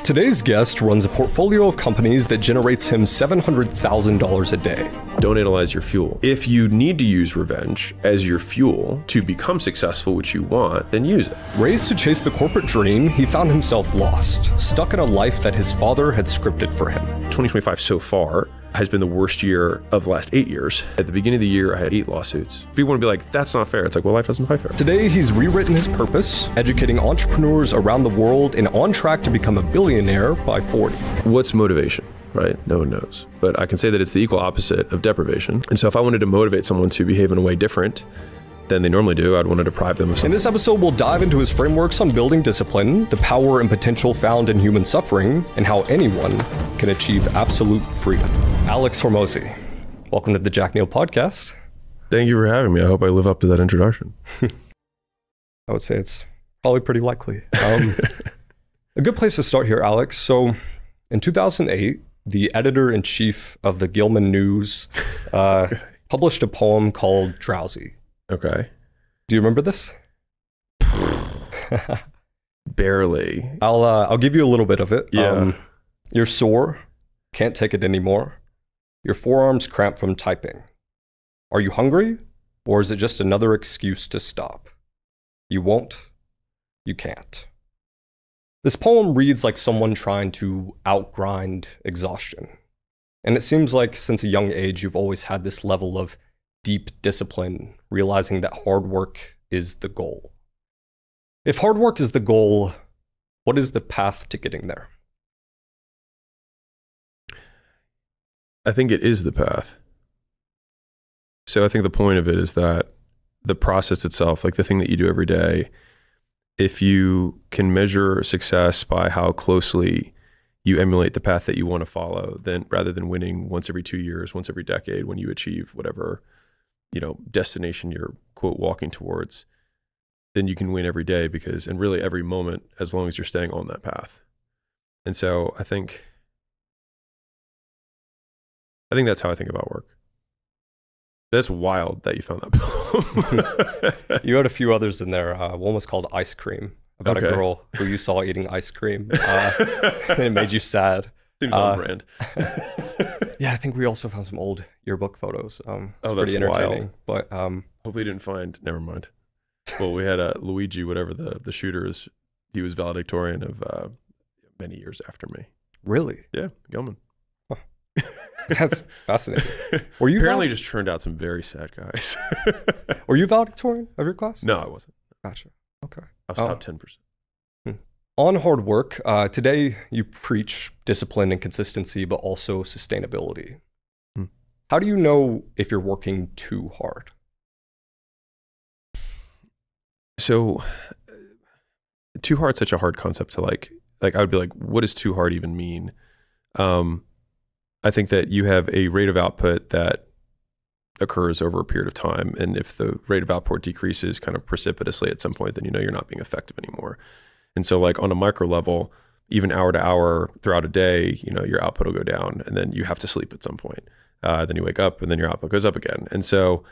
Today's guest runs a portfolio of companies that generates him $700,000 a day. Don't analyze your fuel. If you need to use revenge as your fuel to become successful, which you want, then use it. Raised to chase the corporate dream, he found himself lost, stuck in a life that his father had scripted for him. 2025 so far has been the worst year of the last 8 years. At the beginning of the year, I had 8 lawsuits. People want to be like, that's not fair. It's like, well, life doesn't fight fair. Today, he's rewritten his purpose, educating entrepreneurs around the world and on track to become a billionaire by 40. What's motivation, right? No one knows. But I can say that it's the equal opposite of deprivation. And so if I wanted to motivate someone to behave in a way different than they normally do, I'd want to deprive them of something. In this episode, we'll dive into his frameworks on building discipline, the power and potential found in human suffering, and how anyone can achieve absolute freedom. Alex Hormozi, welcome to the Jack Neal Podcast. Thank you for having me. I hope I live up to that introduction. I would say it's probably pretty likely. A good place to start here, Alex. So in 2008, the editor-in-chief of the Gilman News published a poem called Drowsy. Okay. Do you remember this? Barely. I'll give you a little bit of it. Yeah. You're sore, can't take it anymore. Your forearms cramp from typing. Are you hungry, or is it just another excuse to stop? You won't, you can't. This poem reads like someone trying to outgrind exhaustion. And it seems like since a young age, you've always had this level of deep discipline, realizing that hard work is the goal. If hard work is the goal, what is the path to getting there? I think it is the path. So I think the point of it is that the process itself, like the thing that you do every day, if you can measure success by how closely you emulate the path that you want to follow, then rather than winning once every 2 years, once every decade, when you achieve whatever, destination you're quote walking towards, then you can win every day and really every moment, as long as you're staying on that path. And so I think that's how I think about work. That's wild that you found that poem. You had a few others in there. One was called Ice Cream, about a girl who you saw eating ice cream. And it made you sad. Seems on brand. Yeah, I think we also found some old yearbook photos. It's that's pretty entertaining. wild. But Hopefully you didn't find, never mind. Well, we had Luigi, whatever the shooter is, he was valedictorian of many years after me. Really? Yeah, Gilman. That's fascinating. Were you apparently just turned out some very sad guys. Were you valedictorian of your class? No, I wasn't. Gotcha. Okay. I was top 10%. On hard work, today you preach discipline and consistency, but also sustainability. How do you know if you're working too hard? So, too hard is such a hard concept to like I would be like, what does too hard even mean? I think that you have a rate of output that occurs over a period of time. And if the rate of output decreases kind of precipitously at some point, then you're not being effective anymore. And so like on a micro level, even hour to hour throughout a day, your output will go down, and then you have to sleep at some point. Then you wake up and then your output goes up again. And so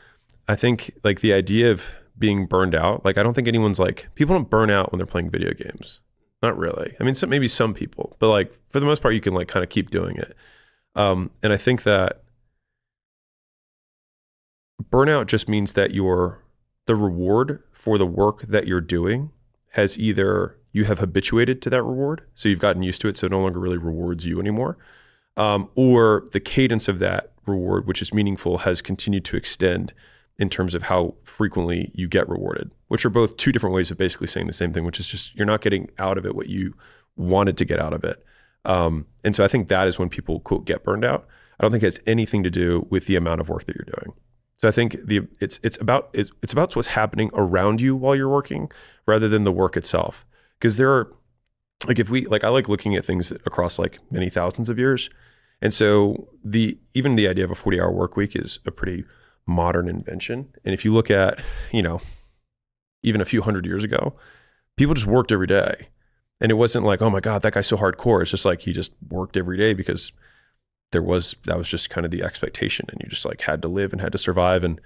I think like the idea of being burned out, like I don't think anyone's like, people don't burn out when they're playing video games. Not really. I mean, maybe some people, but like for the most part, you can like kind of keep doing it. And I think that burnout just means that the reward for the work that you're doing has either you have habituated to that reward, so you've gotten used to it, so it no longer really rewards you anymore, or the cadence of that reward, which is meaningful, has continued to extend in terms of how frequently you get rewarded, which are both two different ways of basically saying the same thing, which is just you're not getting out of it what you wanted to get out of it. And so I think that is when people quote get burned out. I don't think it has anything to do with the amount of work that you're doing. So I think it's about what's happening around you while you're working rather than the work itself. Because there are I like looking at things across like many thousands of years. And so even the idea of a 40-hour work week is a pretty modern invention. And if you look at, even a few hundred years ago, people just worked every day. And it wasn't like, oh my God, that guy's so hardcore. It's just like he just worked every day because that was just kind of the expectation, and you just like had to live and had to survive. And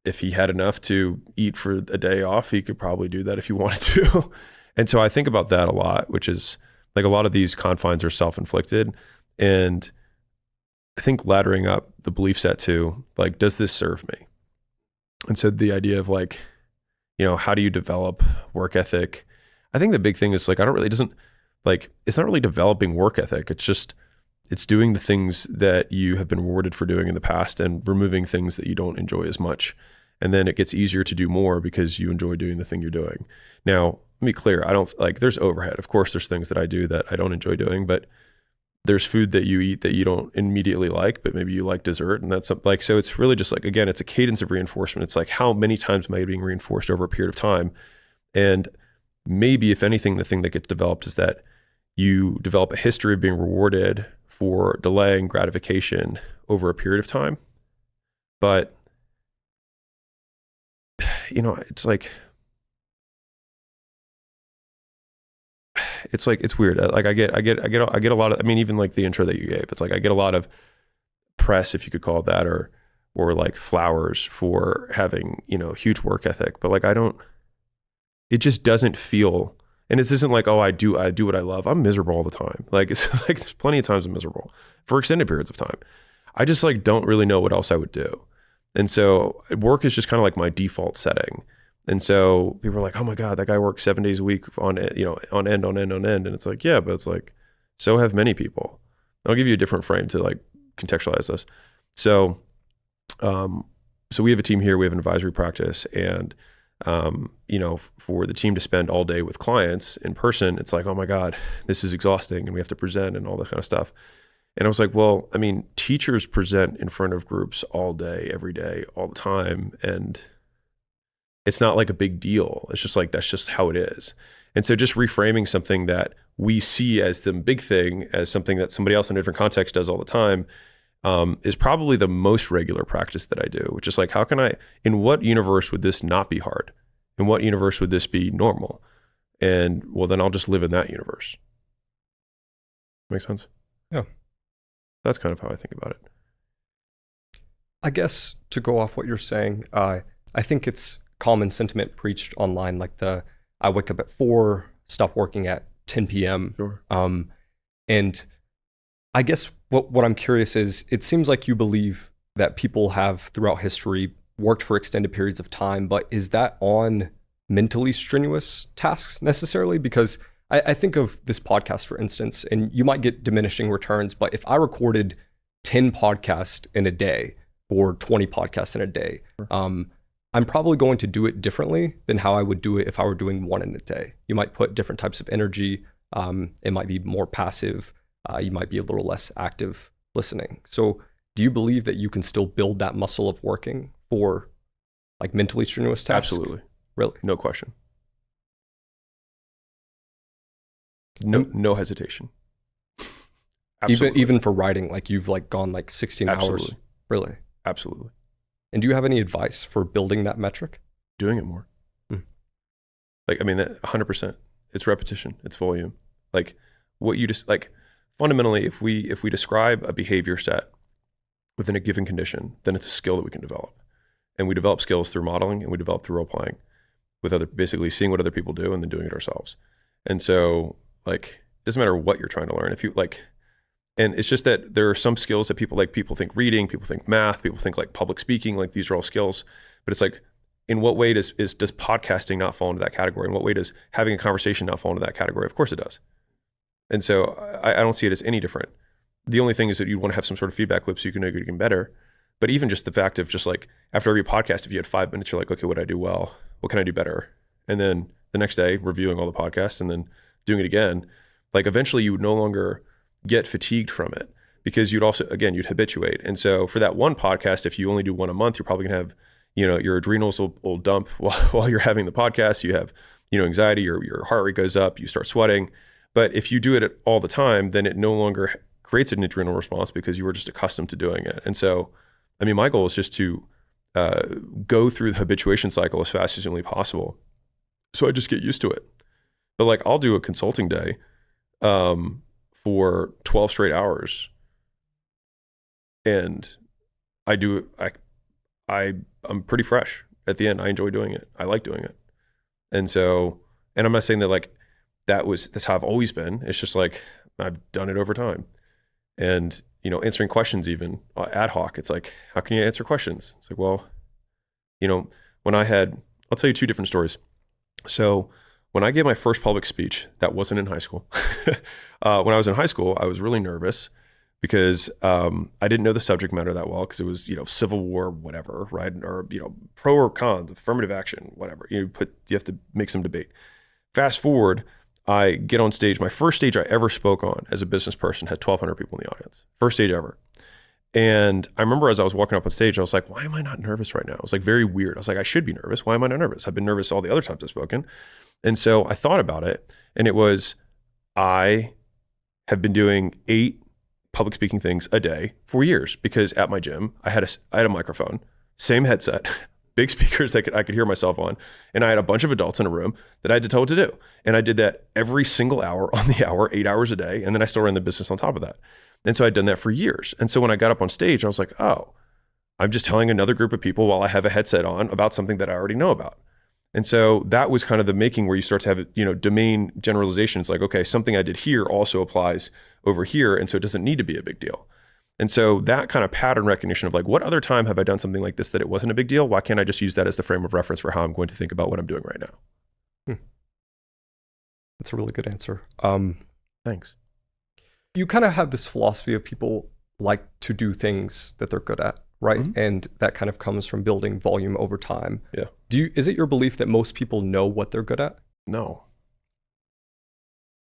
if he had enough to eat for a day off, he could probably do that if he wanted to. And so I think about that a lot, which is Like a lot of these confines are self-inflicted. And I think laddering up the belief set to like, does this serve me? And so the idea of like, how do you develop work ethic? I think the big thing is like, it's not really developing work ethic. It's doing the things that you have been rewarded for doing in the past and removing things that you don't enjoy as much. And then it gets easier to do more because you enjoy doing the thing you're doing. Now, let me be clear. I don't like, there's overhead. Of course, there's things that I do that I don't enjoy doing, but there's food that you eat that you don't immediately like, but maybe you like dessert. And that's like, so it's really just like, again, it's a cadence of reinforcement. It's like, how many times am I being reinforced over a period of time? And maybe if anything, the thing that gets developed is that you develop a history of being rewarded for delaying gratification over a period of time. But it's weird. Like I get a lot of, I mean, even like the intro that you gave, it's like, I get a lot of press, if you could call it that, or like flowers for having, huge work ethic. But like, it just doesn't feel, and this isn't like, oh, I do what I love. I'm miserable all the time. Like, it's like, there's plenty of times I'm miserable for extended periods of time. I just like, don't really know what else I would do. And so work is just kind of like my default setting. And so people are like, oh my God, that guy works 7 days a week on end. And it's like, yeah, but it's like, so have many people. I'll give you a different frame to like contextualize this. So, so we have a team here, we have an advisory practice, and, for the team to spend all day with clients in person, it's like, oh my God, this is exhausting and we have to present and all that kind of stuff. And I was like, well, I mean, teachers present in front of groups all day, every day, all the time. And it's not like a big deal. It's just like, that's just how it is. And so just reframing something that we see as the big thing, as something that somebody else in a different context does all the time, is probably the most regular practice that I do, which is like, in what universe would this not be hard? In what universe would this be normal? And well, then I'll just live in that universe. Make sense? Yeah. That's kind of how I think about it. I guess to go off what you're saying, I think it's common sentiment preached online, like I wake up at 4, stop working at 10 p.m. Sure. And I guess what I'm curious is, it seems like you believe that people have throughout history worked for extended periods of time, but is that on mentally strenuous tasks necessarily? Because I think of this podcast, for instance, and you might get diminishing returns, but if I recorded 10 podcasts in a day or 20 podcasts in a day, I'm probably going to do it differently than how I would do it if I were doing one in a day. You might put different types of energy. It might be more passive. You might be a little less active listening. So do you believe that you can still build that muscle of working for like mentally strenuous tasks? Absolutely. Really? No question. No hesitation. Even for writing, like you've like gone like 16 Absolutely. hours. Really? Absolutely. And do you have any advice for building that metric? Doing it more. Like, I mean, 100%. It's repetition. It's volume. Like what you just like fundamentally, if we describe a behavior set within a given condition, then it's a skill that we can develop. And we develop skills through modeling, and we develop through role playing with basically seeing what other people do and then doing it ourselves. And so like, it doesn't matter what you're trying to learn. If you like, and it's just that there are some skills that people think reading, people think math, people think like public speaking, like these are all skills, but it's like, in what way does podcasting not fall into that category? In what way does having a conversation not fall into that category? Of course it does. And so I don't see it as any different. The only thing is that you want to have some sort of feedback loop so you can make it even better. But even just the fact of just like, after every podcast, if you had 5 minutes, you're like, okay, what did I do well? What can I do better? And then the next day, reviewing all the podcasts and then doing it again. Like eventually you would no longer get fatigued from it, because you'd habituate. And so for that one podcast, if you only do one a month, you're probably gonna have, your adrenals will dump while you're having the podcast. You have, anxiety, your heart rate goes up, you start sweating. But if you do it all the time, then it no longer creates an adrenal response because you were just accustomed to doing it. And so, I mean, my goal is just to go through the habituation cycle as fast as humanly possible. So I just get used to it. But like, I'll do a consulting day for 12 straight hours. And I'm pretty fresh at the end. I enjoy doing it. I like doing it. And so, and I'm not saying that like, that's how I've always been. It's just like, I've done it over time. And, answering questions, even ad hoc, it's like, how can you answer questions? It's like, well, I'll tell you two different stories. So when I gave my first public speech, that wasn't in high school. When I was in high school, I was really nervous because I didn't know the subject matter that well, because it was, Civil War, whatever, right? Or, pro or cons, affirmative action, whatever. You have to make some debate. Fast forward, I get on stage. My first stage I ever spoke on as a business person had 1,200 people in the audience. First stage ever. And I remember as I was walking up on stage, I was like, why am I not nervous right now? It was like very weird. I was like, I should be nervous. Why am I not nervous? I've been nervous all the other times I've spoken. And so I thought about it, and it was, I have been doing 8 public speaking things a day for years, because at my gym, I had a microphone, same headset, big speakers that I could hear myself on. And I had a bunch of adults in a room that I had to tell what to do. And I did that every single hour on the hour, 8 hours a day. And then I still ran the business on top of that. And so I'd done that for years. And so when I got up on stage, I was like, oh, I'm just telling another group of people while I have a headset on about something that I already know about. And so that was kind of the making, where you start to have, domain generalizations, like, okay, something I did here also applies over here. And so it doesn't need to be a big deal. And so that kind of pattern recognition of like, what other time have I done something like this that it wasn't a big deal? Why can't I just use that as the frame of reference for how I'm going to think about what I'm doing right now? That's a really good answer. Thanks. You kind of have this philosophy of people like to do things that they're good at, right? Mm-hmm. And that kind of comes from building volume over time. Yeah. Is it your belief that most people know what they're good at? No.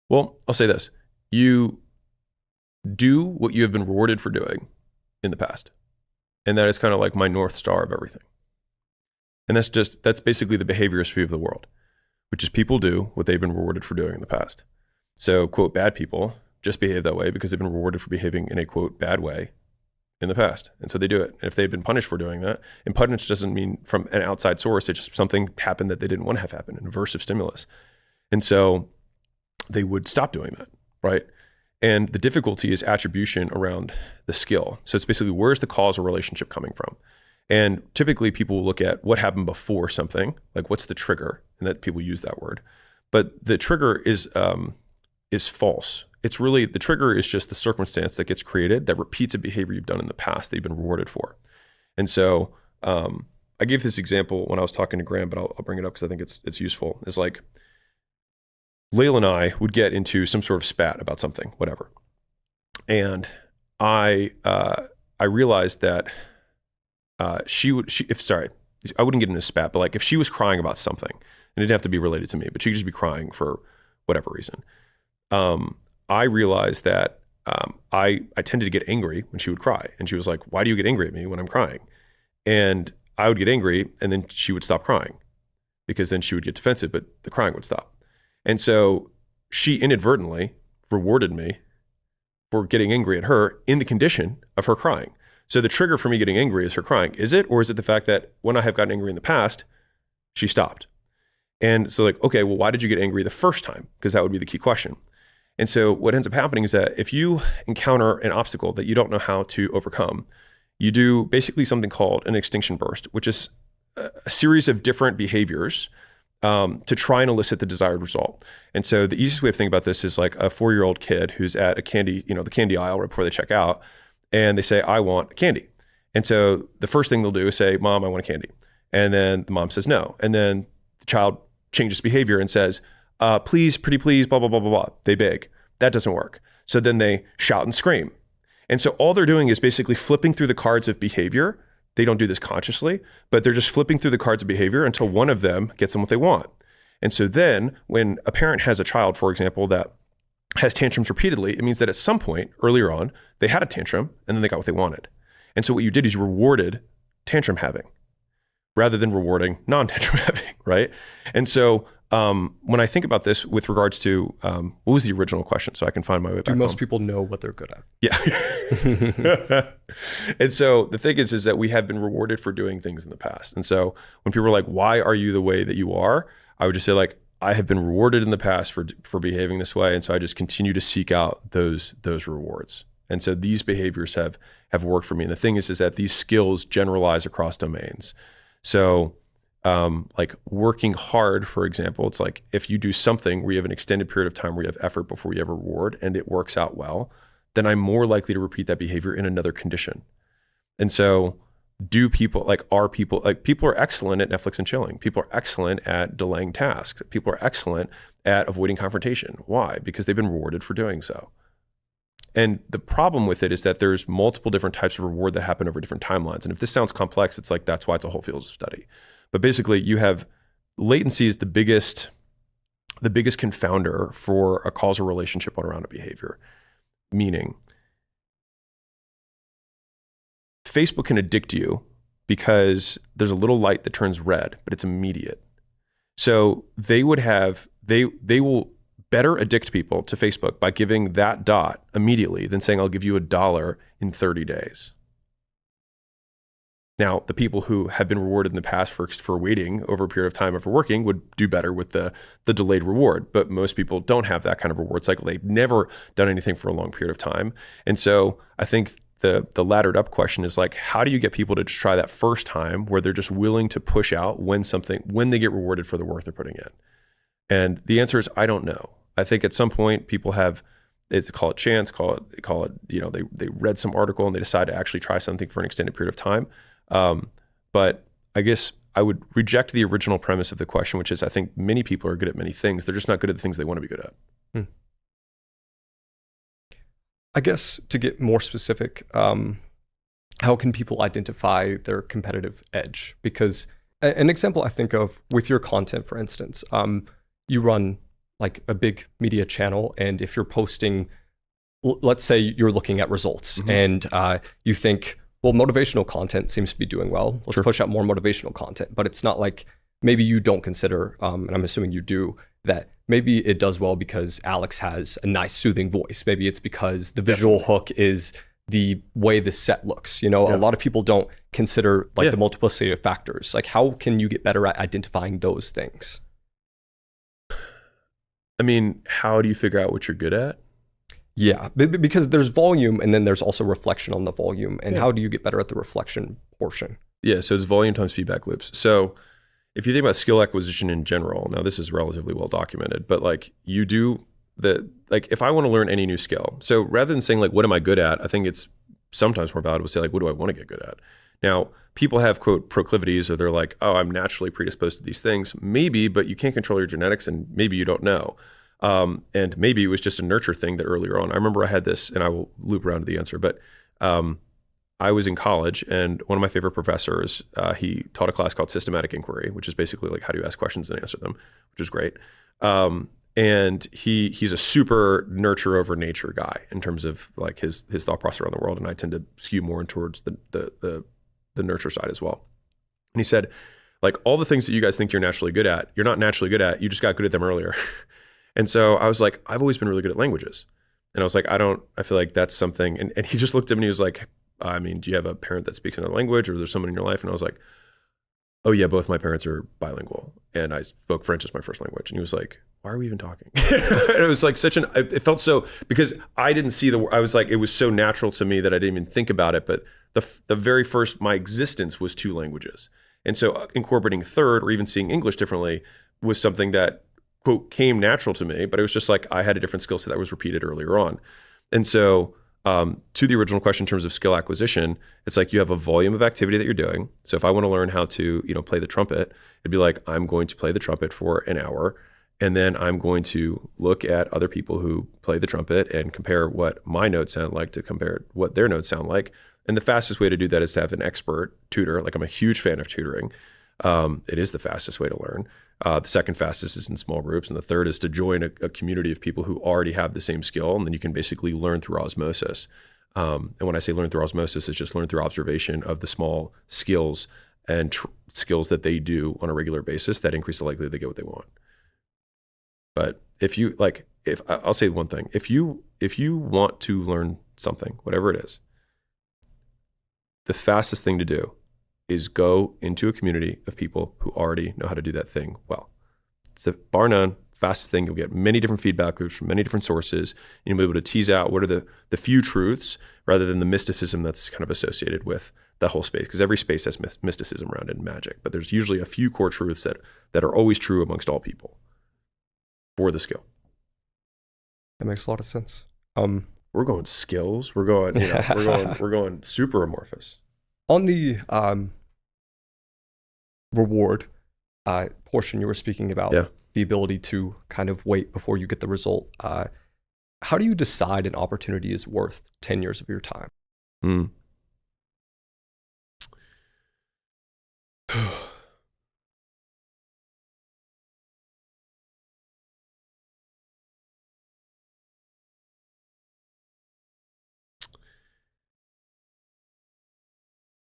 Well, I'll say this. You do what you have been rewarded for doing in the past. And that is kind of like my North Star of everything. And that's basically the behaviorist view of the world, which is people do what they've been rewarded for doing in the past. So, quote, bad people just behave that way because they've been rewarded for behaving in a, quote, bad way in the past. And so they do it. And if they've been punished for doing that, and punishment doesn't mean from an outside source, it's just something happened that they didn't want to have happen, an aversive stimulus. And so they would stop doing that, right? And the difficulty is attribution around the skill. So it's basically, where's the causal relationship coming from? And typically people will look at what happened before something, like what's the trigger, and that people use that word. But the trigger is false. It's really, the trigger is just the circumstance that gets created that repeats a behavior you've done in the past that you've been rewarded for. And so I gave this example when I was talking to Graham, but I'll bring it up because I think it's useful. It's like, Layla and I would get into some sort of spat about something, whatever. And I realized that I wouldn't get into a spat, but like if she was crying about something, and it didn't have to be related to me, but she could just be crying for whatever reason. I realized that I tended to get angry when she would cry. And she was like, why do you get angry at me when I'm crying? And I would get angry, and then she would stop crying, because then she would get defensive, but the crying would stop. And so she inadvertently rewarded me for getting angry at her in the condition of her crying. So the trigger for me getting angry is her crying. Is it? Or is it the fact that when I have gotten angry in the past, she stopped? And so like, okay, well, why did you get angry the first time? Because that would be the key question. And so what ends up happening is that if you encounter an obstacle that you don't know how to overcome, you do basically something called an extinction burst, which is a series of different behaviors to try and elicit the desired result. And so the easiest way of thinking about this is like a 4-year-old kid who's at a candy, the candy aisle right before they check out, and they say, I want candy. And so the first thing they'll do is say, Mom, I want a candy. And then the mom says no. And then the child changes behavior and says, please, pretty please, blah, blah, blah, blah, blah. They beg. That doesn't work. So then they shout and scream. And so all they're doing is basically flipping through the cards of behavior. They don't do this consciously, but they're just flipping through the cards of behavior until one of them gets them what they want. And so then when a parent has a child, for example, that has tantrums repeatedly, it means that at some point earlier on, they had a tantrum and then they got what they wanted. And so what you did is you rewarded tantrum having rather than rewarding non-tantrum having, right? And so when I think about this with regards to, what was the original question? So I can find my way back Do most home. people know what they're good at? Yeah. And so the thing is that we have been rewarded for doing things in the past. And so when people are like, why are you the way that you are? I would just say like, I have been rewarded in the past for behaving this way. And so I just continue to seek out those rewards. And so these behaviors have worked for me. And the thing is that these skills generalize across domains. So Like working hard, for example, it's like if you do something where you have an extended period of time where you have effort before you have a reward and it works out well, then I'm more likely to repeat that behavior in another condition. And so people are excellent at Netflix and chilling. People are excellent at delaying tasks. People are excellent at avoiding confrontation. Why? Because they've been rewarded for doing so. And the problem with it is that there's multiple different types of reward that happen over different timelines. And if this sounds complex, it's like, that's why it's a whole field of study. But basically you have latency is the biggest confounder for a causal relationship around a behavior. Meaning, Facebook can addict you because there's a little light that turns red, but it's immediate. So they will better addict people to Facebook by giving that dot immediately than saying, I'll give you $1 in 30 days. Now, the people who have been rewarded in the past for waiting over a period of time or for working would do better with the delayed reward. But most people don't have that kind of reward cycle. They've never done anything for a long period of time. And so I think the laddered up question is like, how do you get people to just try that first time where they're just willing to push out when they get rewarded for the work they're putting in? And the answer is, I don't know. I think at some point people call it chance, call it, they read some article and they decide to actually try something for an extended period of time. But I guess I would reject the original premise of the question, which is I think many people are good at many things. They're just not good at the things they want to be good at. I guess to get more specific, how can people identify their competitive edge? Because an example I think of with your content, for instance, you run like a big media channel, and if you're posting, let's say you're looking at results and you think, well, motivational content seems to be doing well. Let's push out more motivational content. But it's not like, maybe you don't consider, and I'm assuming you do, that maybe it does well because Alex has a nice soothing voice. Maybe it's because the visual hook is the way the set looks. A lot of people don't consider the multiplicity of factors. Like, how can you get better at identifying those things? I mean, how do you figure out what you're good at? Yeah, because there's volume and then there's also reflection on the volume. And how do you get better at the reflection portion? Yeah, so it's volume times feedback loops. So if you think about skill acquisition in general, now this is relatively well documented, but like you do if I want to learn any new skill, so rather than saying like, what am I good at? I think it's sometimes more valuable to say like, what do I want to get good at? Now, people have quote proclivities, or they're like, oh, I'm naturally predisposed to these things. Maybe, but you can't control your genetics and maybe you don't know. And maybe it was just a nurture thing that earlier on. I remember I had this, and I will loop around to the answer, but I was in college, and one of my favorite professors, he taught a class called Systematic Inquiry, which is basically like, how do you ask questions and answer them, which is great. And he's a super nurture over nature guy in terms of like his thought process around the world. And I tend to skew more towards the nurture side as well. And he said, like, all the things that you guys think you're naturally good at, you're not naturally good at, you just got good at them earlier. And so I was like, I've always been really good at languages. And I was like, I feel like that's something. And he just looked at me and he was like, I mean, do you have a parent that speaks another language, or there's someone in your life? And I was like, oh yeah, both my parents are bilingual, and I spoke French as my first language. And he was like, why are we even talking? And it was like it felt so, because I didn't see I was like, it was so natural to me that I didn't even think about it. But the very first, my existence was 2 languages. And so incorporating third, or even seeing English differently, was something that, quote, came natural to me, but it was just like, I had a different skill set that was repeated earlier on. And so to the original question in terms of skill acquisition, it's like you have a volume of activity that you're doing. So if I want to learn how to, play the trumpet, it'd be like, I'm going to play the trumpet for an hour, and then I'm going to look at other people who play the trumpet and compare what my notes sound like to compare what their notes sound like. And the fastest way to do that is to have an expert tutor. Like, I'm a huge fan of tutoring. It is the fastest way to learn. The second fastest is in small groups. And the third is to join a community of people who already have the same skill. And then you can basically learn through osmosis. And when I say learn through osmosis, it's just learn through observation of the small skills and skills that they do on a regular basis that increase the likelihood they get what they want. But I'll say one thing, if you want to learn something, whatever it is, the fastest thing to do is go into a community of people who already know how to do that thing well. It's bar none, fastest thing. You'll get many different feedback loops from many different sources. And you'll be able to tease out what are the few truths rather than the mysticism that's kind of associated with the whole space. Because every space has mysticism around it in magic. But there's usually a few core truths that are always true amongst all people for the skill. That makes a lot of sense. We're going skills. We're going, we're going super amorphous. On the reward portion you were speaking about, the ability to kind of wait before you get the result. How do you decide an opportunity is worth 10 years of your time?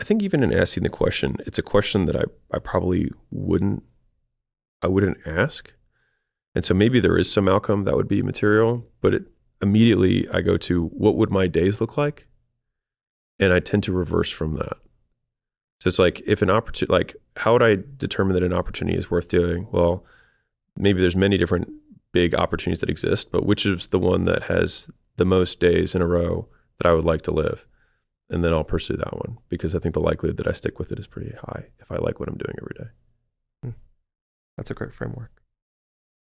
I think even in asking the question, it's a question that I probably wouldn't ask. And so maybe there is some outcome that would be material, but immediately I go to what would my days look like? And I tend to reverse from that. So it's like if an opportunity, like how would I determine that an opportunity is worth doing? Well, maybe there's many different big opportunities that exist, but which is the one that has the most days in a row that I would like to live? And then I'll pursue that one because I think the likelihood that I stick with it is pretty high if I like what I'm doing every day. That's a great framework.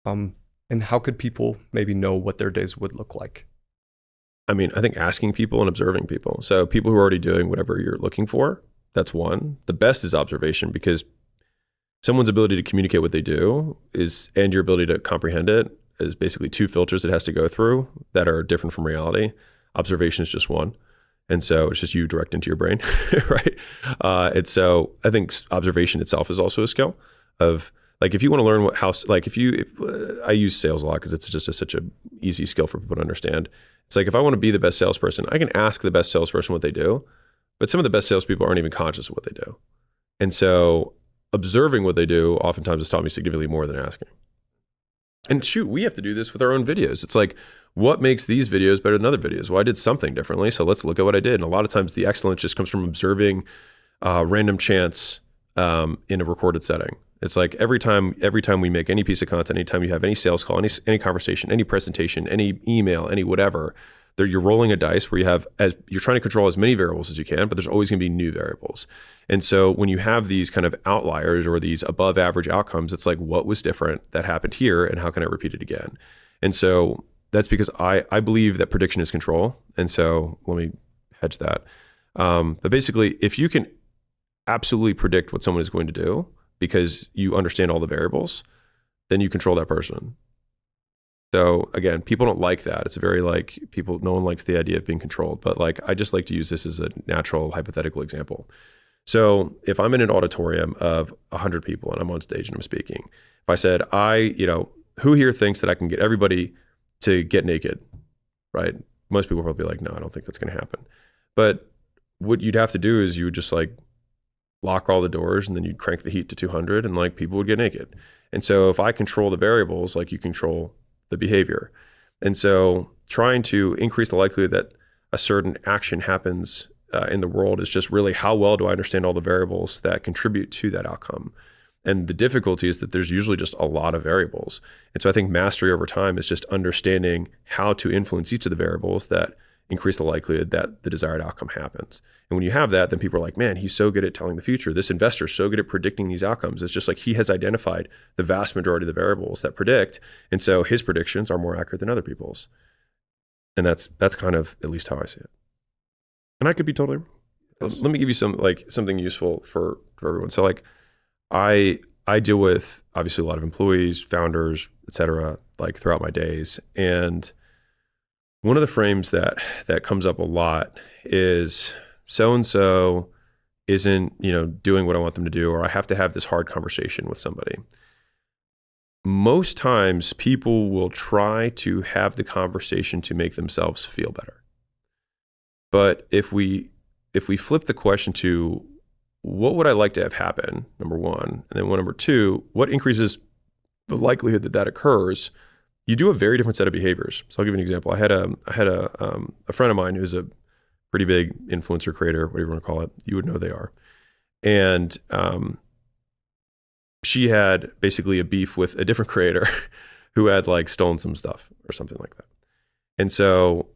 And how could people maybe know what their days would look like? I mean, I think asking people and observing people. So people who are already doing whatever you're looking for, that's one. The best is observation because someone's ability to communicate what they do and your ability to comprehend it is basically two filters it has to go through that are different from reality. Observation is just one. And so it's just you direct into your brain, right? And so I think observation itself is also a skill of like, if you want to learn I use sales a lot because it's just such an easy skill for people to understand. It's like, if I want to be the best salesperson, I can ask the best salesperson what they do, but some of the best salespeople aren't even conscious of what they do. And so observing what they do oftentimes has taught me significantly more than asking. And shoot, we have to do this with our own videos. It's like, what makes these videos better than other videos? Well, I did something differently, so let's look at what I did. And a lot of times the excellence just comes from observing random chance in a recorded setting. It's like every time we make any piece of content, anytime you have any sales call, any conversation, any presentation, any email, any whatever, you're rolling a dice where you're trying to control as many variables as you can, but there's always going to be new variables. And so when you have these kind of outliers or these above average outcomes, it's like, what was different that happened here and how can I repeat it again? And so that's because I believe that prediction is control. And so let me hedge that. But basically, if you can absolutely predict what someone is going to do because you understand all the variables, then you control that person. So again, people don't like that. It's very like no one likes the idea of being controlled, but like, I just like to use this as a natural hypothetical example. So if I'm in an auditorium of 100 people and I'm on stage and I'm speaking, if I said, who here thinks that I can get everybody to get naked, right? Most people will probably be like, no, I don't think that's going to happen. But what you'd have to do is you would just like lock all the doors and then you'd crank the heat to 200 and like people would get naked. And so if I control the variables, like you control the behavior. And so trying to increase the likelihood that a certain action happens in the world is just really how well do I understand all the variables that contribute to that outcome. And the difficulty is that there's usually just a lot of variables. And so I think mastery over time is just understanding how to influence each of the variables that increase the likelihood that the desired outcome happens. And when you have that, then people are like, man, he's so good at telling the future. This investor is so good at predicting these outcomes. It's just like he has identified the vast majority of the variables that predict. And so his predictions are more accurate than other people's. And that's kind of at least how I see it. And I could be totally, let me give you something useful for everyone. So like I deal with obviously a lot of employees, founders, et cetera, like throughout my days. And one of the frames that comes up a lot is so-and-so isn't, doing what I want them to do, or I have to have this hard conversation with somebody. Most times people will try to have the conversation to make themselves feel better. But if we flip the question to what would I like to have happen, number one, and then number two, what increases the likelihood that occurs, you do a very different set of behaviors. So I'll give you an example. I had a friend of mine who's a pretty big influencer creator, whatever you want to call it. You would know they are. And she had basically a beef with a different creator who had like stolen some stuff or something like that. And so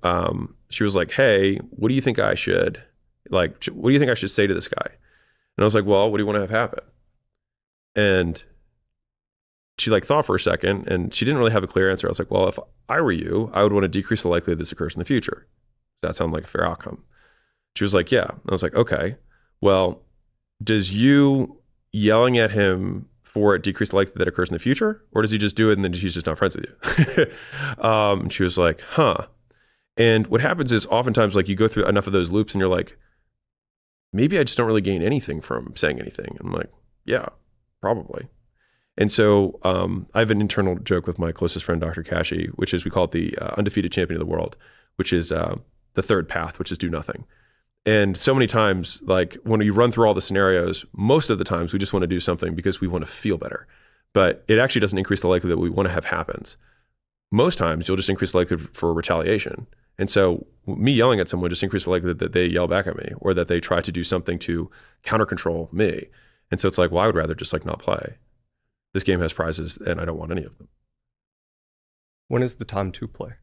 she was like, hey, what do you think I should say to this guy? And I was like, well, what do you want to have happen? And she like thought for a second and she didn't really have a clear answer. I was like, well, if I were you, I would want to decrease the likelihood this occurs in the future. Does that sound like a fair outcome? She was like, yeah. I was like, okay, well, does you yelling at him for it decrease the likelihood that occurs in the future? Or does he just do it and then he's just not friends with you? And she was like, huh. And what happens is oftentimes like you go through enough of those loops and you're like, maybe I just don't really gain anything from saying anything. I'm like, yeah, probably. And so I have an internal joke with my closest friend, Dr. Kashi, which is we call it the undefeated champion of the world, which is the third path, which is do nothing. And so many times, like when you run through all the scenarios, most of the times we just want to do something because we want to feel better. But it actually doesn't increase the likelihood that we want to have happens. Most times you'll just increase the likelihood for retaliation. And so me yelling at someone just increases the likelihood that they yell back at me or that they try to do something to counter control me. And so it's like, well, I would rather just like not play. This game has prizes and I don't want any of them. When is the time to play?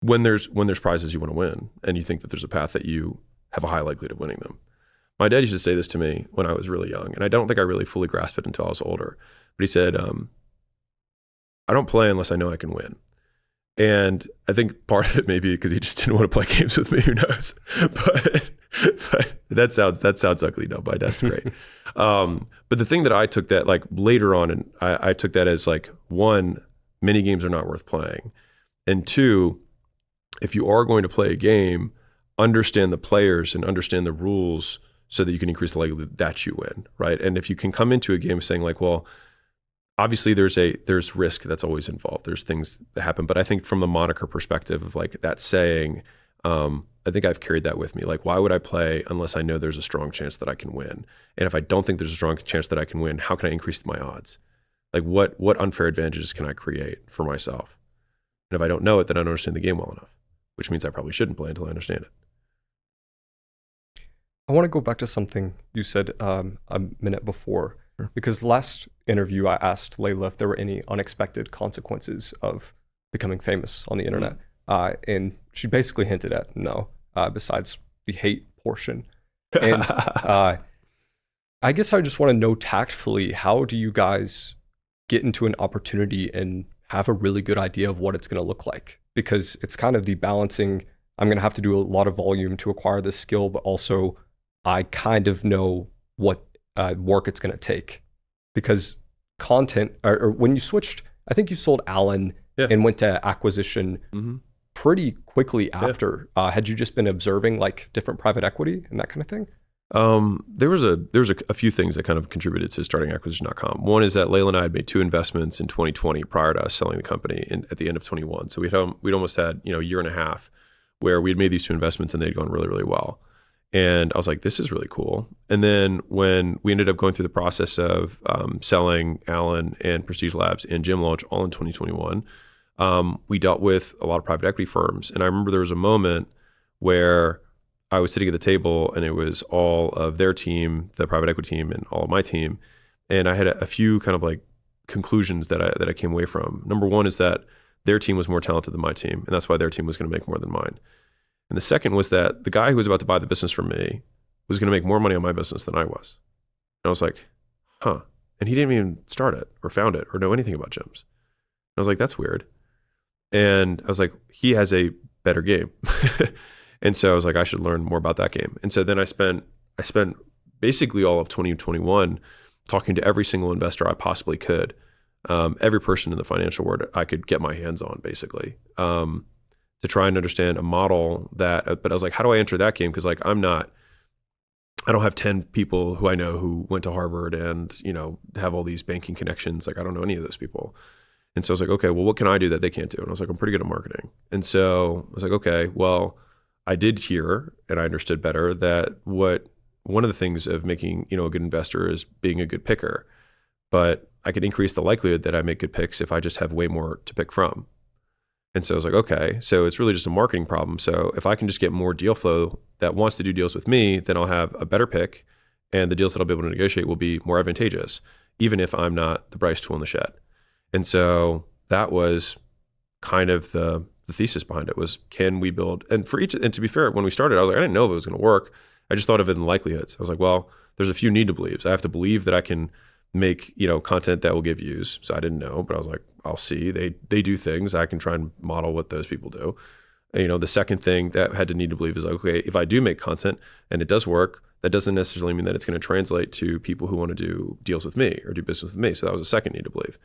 When there's prizes you want to win and you think that there's a path that you have a high likelihood of winning them. My dad used to say this to me when I was really young, and I don't think I really fully grasped it until I was older. But he said, I don't play unless I know I can win. And I think part of it may be because he just didn't want to play games with me, who knows? But that sounds ugly. No, my dad's great. But the thing that I took that like later on, and I took that as like, one, mini games are not worth playing. And two, if you are going to play a game, understand the players and understand the rules so that you can increase the likelihood that you win, right? And if you can come into a game saying like, well, obviously there's risk that's always involved. There's things that happen. But I think from the moniker perspective of like that saying, I think I've carried that with me. Like, why would I play unless I know there's a strong chance that I can win? And if I don't think there's a strong chance that I can win, how can I increase my odds? Like what unfair advantages can I create for myself? And if I don't know it, then I don't understand the game well enough, which means I probably shouldn't play until I understand it. I want to go back to something you said a minute before, because last interview I asked Layla if there were any unexpected consequences of becoming famous on the internet. And she basically hinted at no, besides the hate portion. And I guess I just want to know tactfully, how do you guys get into an opportunity and have a really good idea of what it's going to look like? Because it's kind of the balancing, I'm going to have to do a lot of volume to acquire this skill, but also I kind of know what work it's going to take. Because content, or when you switched, I think you sold Alan and went to acquisition pretty quickly after. Had you just been observing like different private equity and that kind of thing? There was a few things that kind of contributed to starting acquisition.com. One is that Layla and I had made 2 investments in 2020 prior to us selling the company at the end of 21. So we'd almost had, a year and a half where we had made these 2 investments and they'd gone really, really well. And I was like, this is really cool. And then when we ended up going through the process of selling Alan and Prestige Labs and Gym Launch all in 2021, we dealt with a lot of private equity firms. And I remember there was a moment where I was sitting at the table and it was all of their team, the private equity team, and all of my team. And I had a few kind of like conclusions that I came away from. Number one is that their team was more talented than my team. And that's why their team was going to make more than mine. And the second was that the guy who was about to buy the business from me was going to make more money on my business than I was. And I was like, huh. And he didn't even start it or found it or know anything about gyms. And I was like, that's weird. And I was like, he has a better game. And so I was like, I should learn more about that game. And so then I spent basically all of 2021 talking to every single investor I possibly could, every person in the financial world I could get my hands on, basically, to try and understand a model that. But I was like, how do I enter that game? Because like I don't have 10 people who I know who went to Harvard and have all these banking connections. Like I don't know any of those people. And so I was like, okay, well, what can I do that they can't do? And I was like, I'm pretty good at marketing. And so I was like, okay, well, I did hear and I understood better that one of the things of making, a good investor is being a good picker. But I could increase the likelihood that I make good picks if I just have way more to pick from. And so I was like, okay, so it's really just a marketing problem. So if I can just get more deal flow that wants to do deals with me, then I'll have a better pick and the deals that I'll be able to negotiate will be more advantageous, even if I'm not the brightest tool in the shed. And so that was kind of the thesis behind it was, can we build, and to be fair, when we started, I was like, I didn't know if it was going to work. I just thought of it in likelihoods. I was like, well, there's a few need to believes. I have to believe that I can make, content that will give views. So I didn't know, but I was like, I'll see. They do things. I can try and model what those people do. And, the second thing that I had to need to believe is, okay, if I do make content and it does work, that doesn't necessarily mean that it's going to translate to people who want to do deals with me or do business with me. So that was a second need to believe.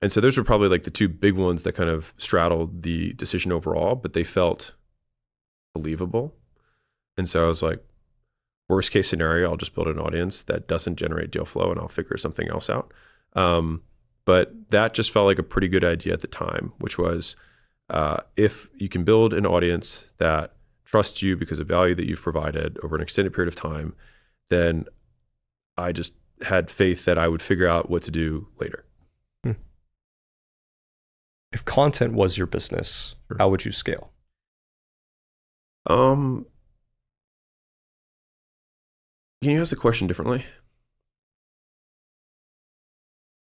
And so those were probably like the two big ones that kind of straddled the decision overall, but they felt believable. And so I was like, worst case scenario, I'll just build an audience that doesn't generate deal flow and I'll figure something else out. But that just felt like a pretty good idea at the time, which was if you can build an audience that trusts you because of value that you've provided over an extended period of time, then I just had faith that I would figure out what to do later. If content was your business, how would you scale? Can you ask the question differently?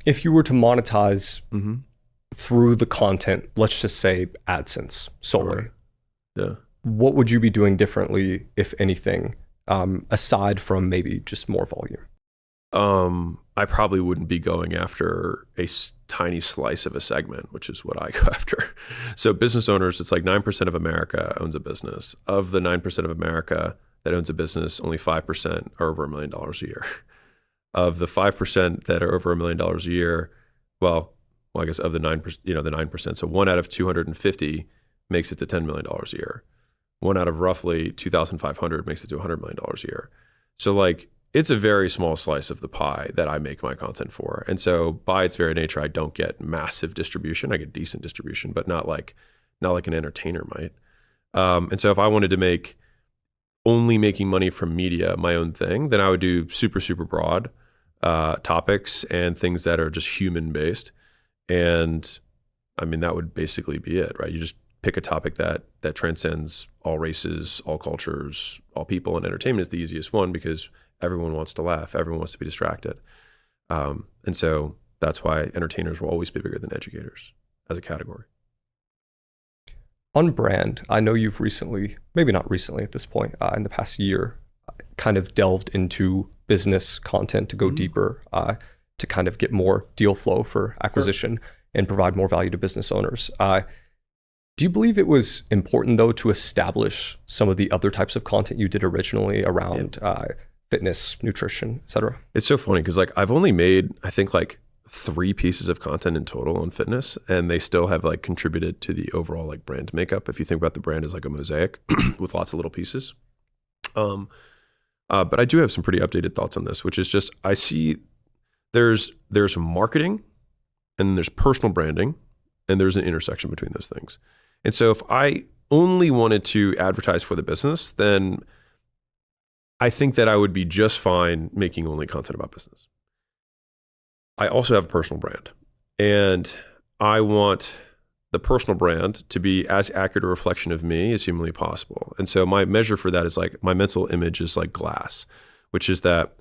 If you were to monetize through the content, let's just say AdSense solely, Yeah. what would you be doing differently, if anything, aside from maybe just more volume? I probably wouldn't be going after a tiny slice of a segment, which is what I go after. So business owners, it's like 9% of America owns a business. Of the 9% of America that owns a business, only 5% are over $1 million a year. Of the 5% that are over $1 million a year, well, I guess of the 9%, the 9%. So 1 out of 250 makes it to $10 million a year. 1 out of roughly 2,500 makes it to $100 million a year. So like, it's a very small slice of the pie that I make my content for. And so by its very nature, I don't get massive distribution. I get decent distribution, but not like an entertainer might. And so if I wanted to make only making money from media my own thing, then I would do super, super broad topics and things that are just human based. And I mean, that would basically be it, right? You just pick a topic that transcends all races, all cultures, all people, and entertainment is the easiest one because everyone wants to laugh. Everyone wants to be distracted. And so that's why entertainers will always be bigger than educators as a category. On brand, I know you've recently, maybe not recently at this point, in the past year, kind of delved into business content to go deeper, to kind of get more deal flow for acquisition and provide more value to business owners. Do you believe it was important, though, to establish some of the other types of content you did originally around fitness, nutrition, et cetera? It's so funny because like I've only made, I think like 3 pieces of content in total on fitness, and they still have like contributed to the overall like brand makeup. If you think about the brand as like a mosaic with lots of little pieces. But I do have some pretty updated thoughts on this, which is just, I see there's marketing and then there's personal branding and there's an intersection between those things. And so if I only wanted to advertise for the business, then I think that I would be just fine making only content about business. I also have a personal brand, and I want the personal brand to be as accurate a reflection of me as humanly possible. And so my measure for that is like, my mental image is like glass, which is that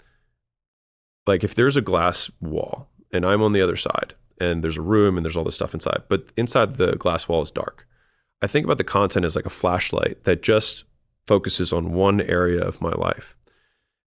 like if there's a glass wall and I'm on the other side and there's a room and there's all this stuff inside, but inside the glass wall is dark. I think about the content as like a flashlight that just focuses on one area of my life.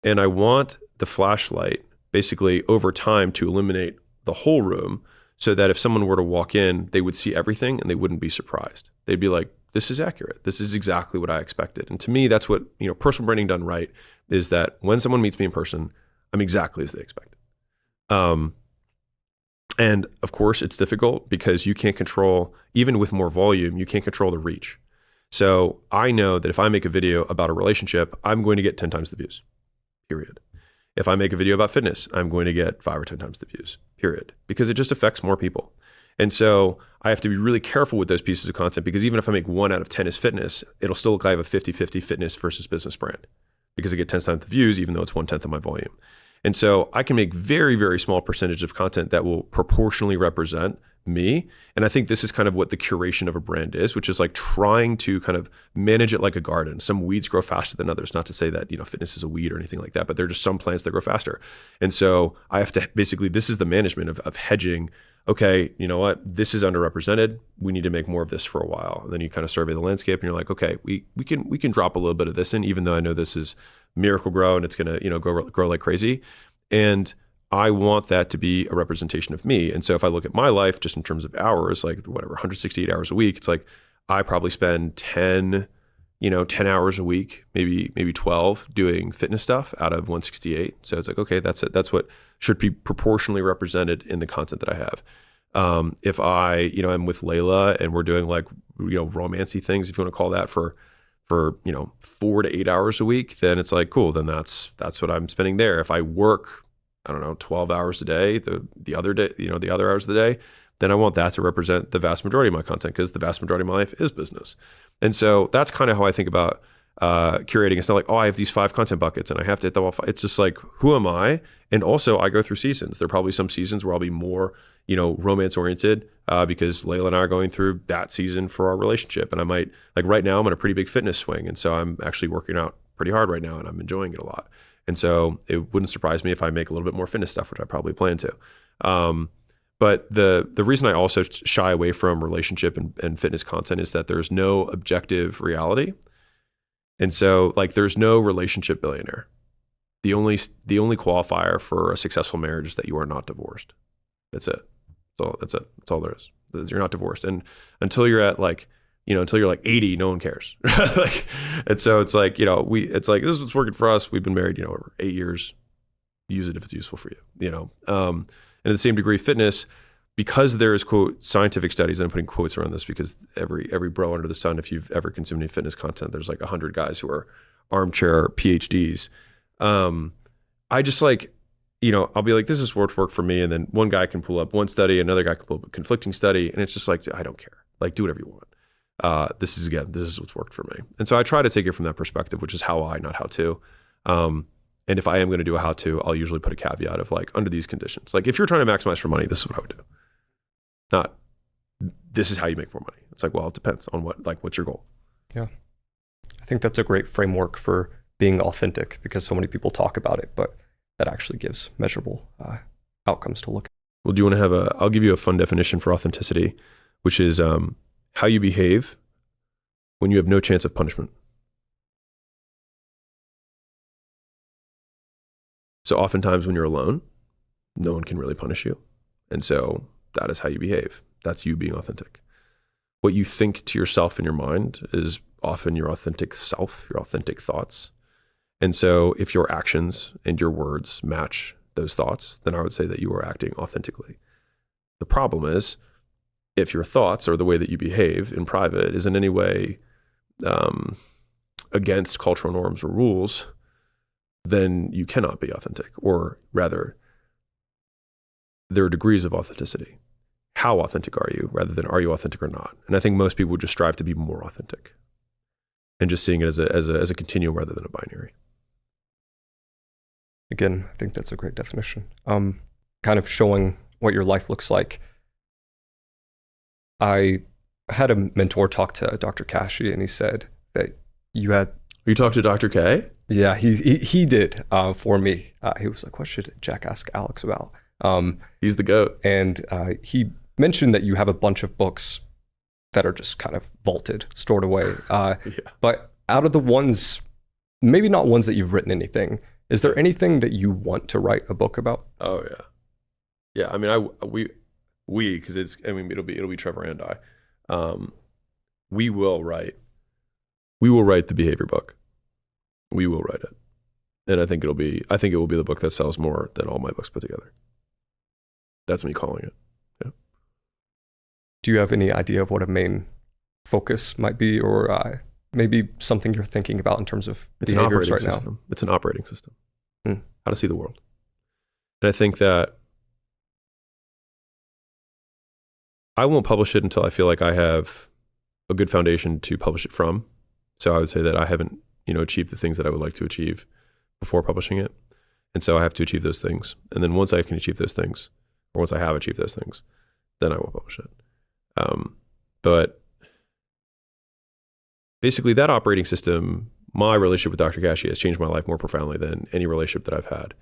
And I want the flashlight basically over time to illuminate the whole room so that if someone were to walk in, they would see everything and they wouldn't be surprised. They'd be like, this is accurate. This is exactly what I expected. And to me, that's what, personal branding done right is that when someone meets me in person, I'm exactly as they expected. And of course, it's difficult because you can't control, even with more volume, you can't control the reach. So I know that if I make a video about a relationship, I'm going to get 10 times the views, period. If I make a video about fitness, I'm going to get 5 or 10 times the views, period, because it just affects more people. And so I have to be really careful with those pieces of content because even if I make 1 out of 10 is fitness, it'll still look like I have a 50-50 fitness versus business brand because I get 10 times the views, even though it's 1/10 of my volume. And so I can make very, very small percentage of content that will proportionally represent me. And I think this is kind of what the curation of a brand is, which is like trying to kind of manage it like a garden. Some weeds grow faster than others. Not to say that, fitness is a weed or anything like that, but there are just some plants that grow faster. And so I have to basically, this is the management of hedging okay, you know what, this is underrepresented. We need to make more of this for a while. And then you kind of survey the landscape and you're like, okay, we can drop a little bit of this in, even though I know this is Miracle-Gro and it's going to, you know, grow like crazy. And I want that to be a representation of me. And so if I look at my life just in terms of hours, like whatever, 168 hours a week, it's like I probably spend 10 hours a week, maybe 12 doing fitness stuff out of 168. So it's like, okay, that's it. That's what should be proportionally represented in the content that I have. If I, you know, I'm with Layla and we're doing like, you know, romancy things, if you want to call that, for, you know, 4 to 8 hours a week, then it's like, cool, then that's what I'm spending there. If I work, I don't know, 12 hours a day, the other day, you know, the other hours of the day, then I want that to represent the vast majority of my content, because the vast majority of my life is business. And so that's kind of how I think about curating. It's not like, oh, I have these 5 content buckets and I have to hit them all. It's just like, who am I? And also I go through seasons. There are probably some seasons where I'll be more, you know, romance oriented because Layla and I are going through that season for our relationship. And I might, like right now, I'm on a pretty big fitness swing. And so I'm actually working out pretty hard right now and I'm enjoying it a lot. And so it wouldn't surprise me if I make a little bit more fitness stuff, which I probably plan to. But the reason I also shy away from relationship and fitness content is that there's no objective reality. And so like there's no relationship billionaire. The only qualifier for a successful marriage is that you are not divorced. That's it. So that's it. That's all there is. You're not divorced. And until you're at like, you know, until you're like 80, no one cares. Like, and so it's like, you know, it's like, this is what's working for us. We've been married, you know, over 8 years. Use it if it's useful for you, you know? And to the same degree, fitness, because there is, quote, scientific studies, and I'm putting quotes around this because every bro under the sun, if you've ever consumed any fitness content, there's like 100 guys who are armchair PhDs. I just like, you know, I'll be like, this is what's worked for me. And then one guy can pull up one study, another guy can pull up a conflicting study. And it's just like, I don't care. Like, do whatever you want. This is what's worked for me. And so I try to take it from that perspective, which is how I, not how to. And if I am going to do a how-to, I'll usually put a caveat of like, under these conditions. Like if you're trying to maximize for money, this is what I would do. Not, this is how you make more money. It's like, well, it depends on what's your goal. Yeah. I think that's a great framework for being authentic, because so many people talk about it, but that actually gives measurable outcomes to look at. Well, do you want to I'll give you a fun definition for authenticity, which is how you behave when you have no chance of punishment. So oftentimes when you're alone, no one can really punish you. And so that is how you behave. That's you being authentic. What you think to yourself in your mind is often your authentic self, your authentic thoughts. And so if your actions and your words match those thoughts, then I would say that you are acting authentically. The problem is if your thoughts or the way that you behave in private is in any way against cultural norms or rules, then you cannot be authentic. Or rather, there are degrees of authenticity. How authentic are you, rather than are you authentic or not? And I think most people would just strive to be more authentic and just seeing it as a continuum rather than a binary. Again, I think that's a great definition. Kind of showing what your life looks like. I had a mentor talk to Dr. Kashi, and he said that you had... You talked to Dr. K? Yeah, he did for me. He was like, what should Jack ask Alex about? He's the GOAT. And he mentioned that you have a bunch of books that are just kind of vaulted, stored away. Yeah. But out of the ones, maybe not ones that you've written anything, is there anything that you want to write a book about? Oh yeah. Yeah, I mean, we, because it'll be Trevor and I. We will write the behavior book. We will write it. And I think it will be the book that sells more than all my books put together. That's me calling it. Yeah. Do you have any idea of what a main focus might be, or maybe something you're thinking about in terms of behaviors right now? It's an operating system. How to see the world. And I think that I won't publish it until I feel like I have a good foundation to publish it from. So I would say that I haven't, achieved the things that I would like to achieve before publishing it. And so I have to achieve those things. And then once I can achieve those things, or once I have achieved those things, then I will publish it. But basically that operating system, my relationship with Dr. Kashi has changed my life more profoundly than any relationship that I've had.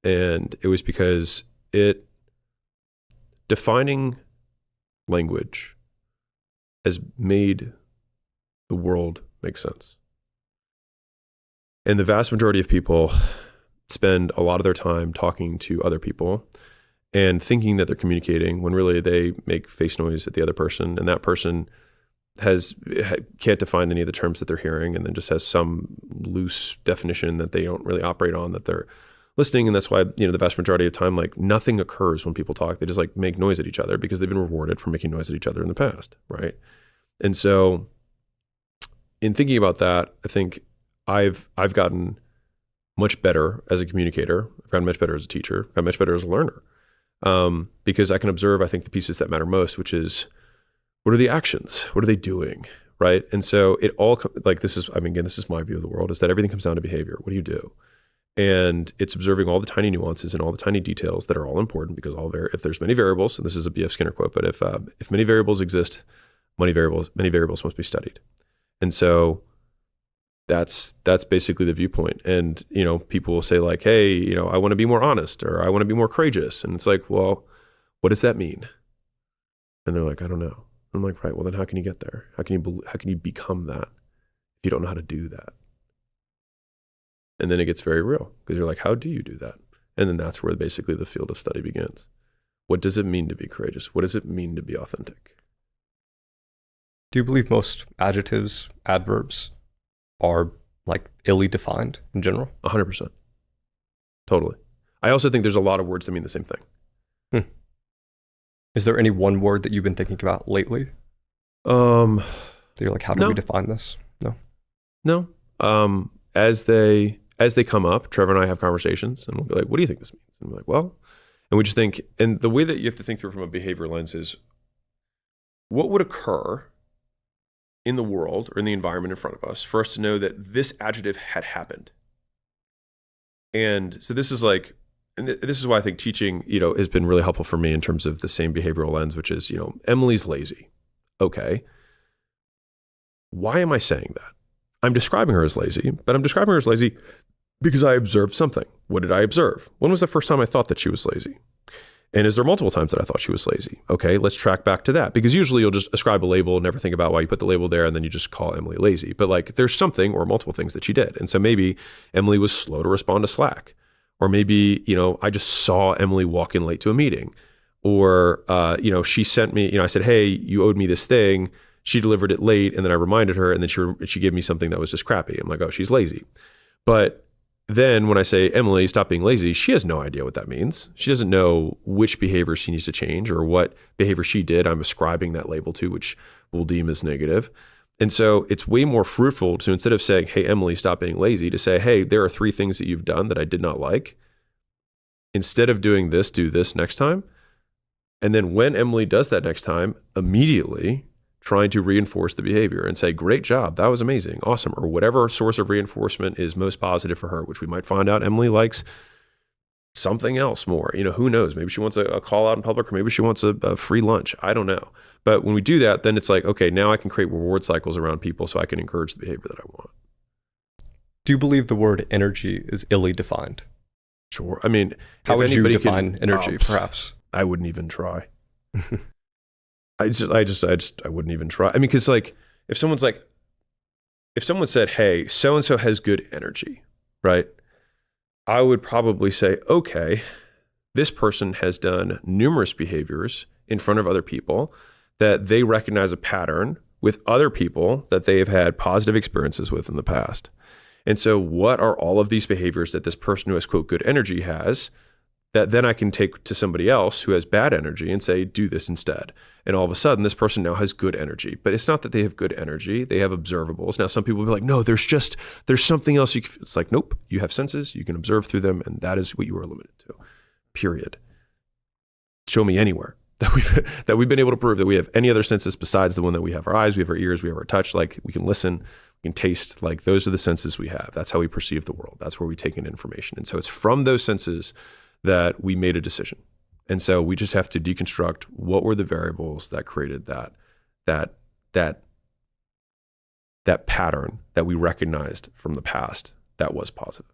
And it was because it defining language has made the world make sense. And the vast majority of people spend a lot of their time talking to other people and thinking that they're communicating when really they make face noise at the other person, and that person can't define any of the terms that they're hearing, and then just has some loose definition that they don't really operate on, that they're listening. And that's why, the vast majority of the time, like, nothing occurs when people talk. They just like make noise at each other because they've been rewarded for making noise at each other in the past, right? And so in thinking about that, I think I've gotten much better as a communicator. I've gotten much better as a teacher. I've gotten much better as a learner, because I can observe, I think, the pieces that matter most, which is, what are the actions? What are they doing, right? And so it all, like, this is my view of the world, is that everything comes down to behavior. What do you do? And it's observing all the tiny nuances and all the tiny details that are all important, because if there's many variables, and this is a B.F. Skinner quote, but if many variables exist, many variables must be studied. And so that's basically the viewpoint. And, people will say like, hey, I want to be more honest, or I want to be more courageous. And it's like, well, what does that mean? And they're like, I don't know. I'm like, right, well then how can you get there? How can you become that if you don't know how to do that? And then it gets very real, because you're like, how do you do that? And then that's where basically the field of study begins. What does it mean to be courageous? What does it mean to be authentic? Do you believe most adjectives, adverbs are like illy defined in general? 100%. Totally. I also think there's a lot of words that mean the same thing. Is there any one word that you've been thinking about lately? You're like, how do we define this? No. As they come up, Trevor and I have conversations, and we'll be like, what do you think this means? And we're like, well, and we just think, and the way that you have to think through from a behavior lens is, what would occur in the world or in the environment in front of us for us to know that this adjective had happened? And so this is like, and this is why I think teaching, has been really helpful for me in terms of the same behavioral lens, which is, Emily's lazy. Okay. Why am I saying that? I'm describing her as lazy, but I'm describing her as lazy because I observed something. What did I observe? When was the first time I thought that she was lazy? And is there multiple times that I thought she was lazy? Okay, let's track back to that, because usually you'll just ascribe a label and never think about why you put the label there, and then you just call Emily lazy. But like, there's something or multiple things that she did. And so maybe Emily was slow to respond to Slack. Or maybe, I just saw Emily walk in late to a meeting. Or, she sent me, I said, hey, you owed me this thing. She delivered it late, and then I reminded her, and then she gave me something that was just crappy. I'm like, oh, she's lazy. But then when I say, Emily, stop being lazy, she has no idea what that means. She doesn't know which behavior she needs to change, or what behavior she did I'm ascribing that label to, which we'll deem as negative. And so it's way more fruitful to, instead of saying, hey, Emily, stop being lazy, to say, hey, there are 3 things that you've done that I did not like. Instead of doing this, do this next time. And then when Emily does that next time, immediately trying to reinforce the behavior and say, great job, that was amazing, awesome, or whatever source of reinforcement is most positive for her, which we might find out Emily likes something else more. Who knows? Maybe she wants a call out in public, or maybe she wants a free lunch. I don't know. But when we do that, then it's like, okay, now I can create reward cycles around people so I can encourage the behavior that I want. Do you believe the word energy is illy defined? Sure. I mean, how would you define energy, perhaps? I wouldn't even try. I wouldn't even try. I mean, because like, if someone said, hey, so-and-so has good energy, right? I would probably say, okay, this person has done numerous behaviors in front of other people that they recognize a pattern with other people that they have had positive experiences with in the past. And so what are all of these behaviors that this person who has, quote, good energy has, that then I can take to somebody else who has bad energy and say, do this instead. And all of a sudden, this person now has good energy. But it's not that they have good energy. They have observables. Now, some people will be like, no, there's something else. It's like, nope, you have senses. You can observe through them. And that is what you are limited to, period. Show me anywhere that we've been able to prove that we have any other senses besides the one that we have our eyes, we have our ears, we have our touch. Like, we can listen, we can taste. Like, those are the senses we have. That's how we perceive the world. That's where we take in information. And so it's from those senses that we made a decision. And so we just have to deconstruct what were the variables that created that pattern that we recognized from the past that was positive.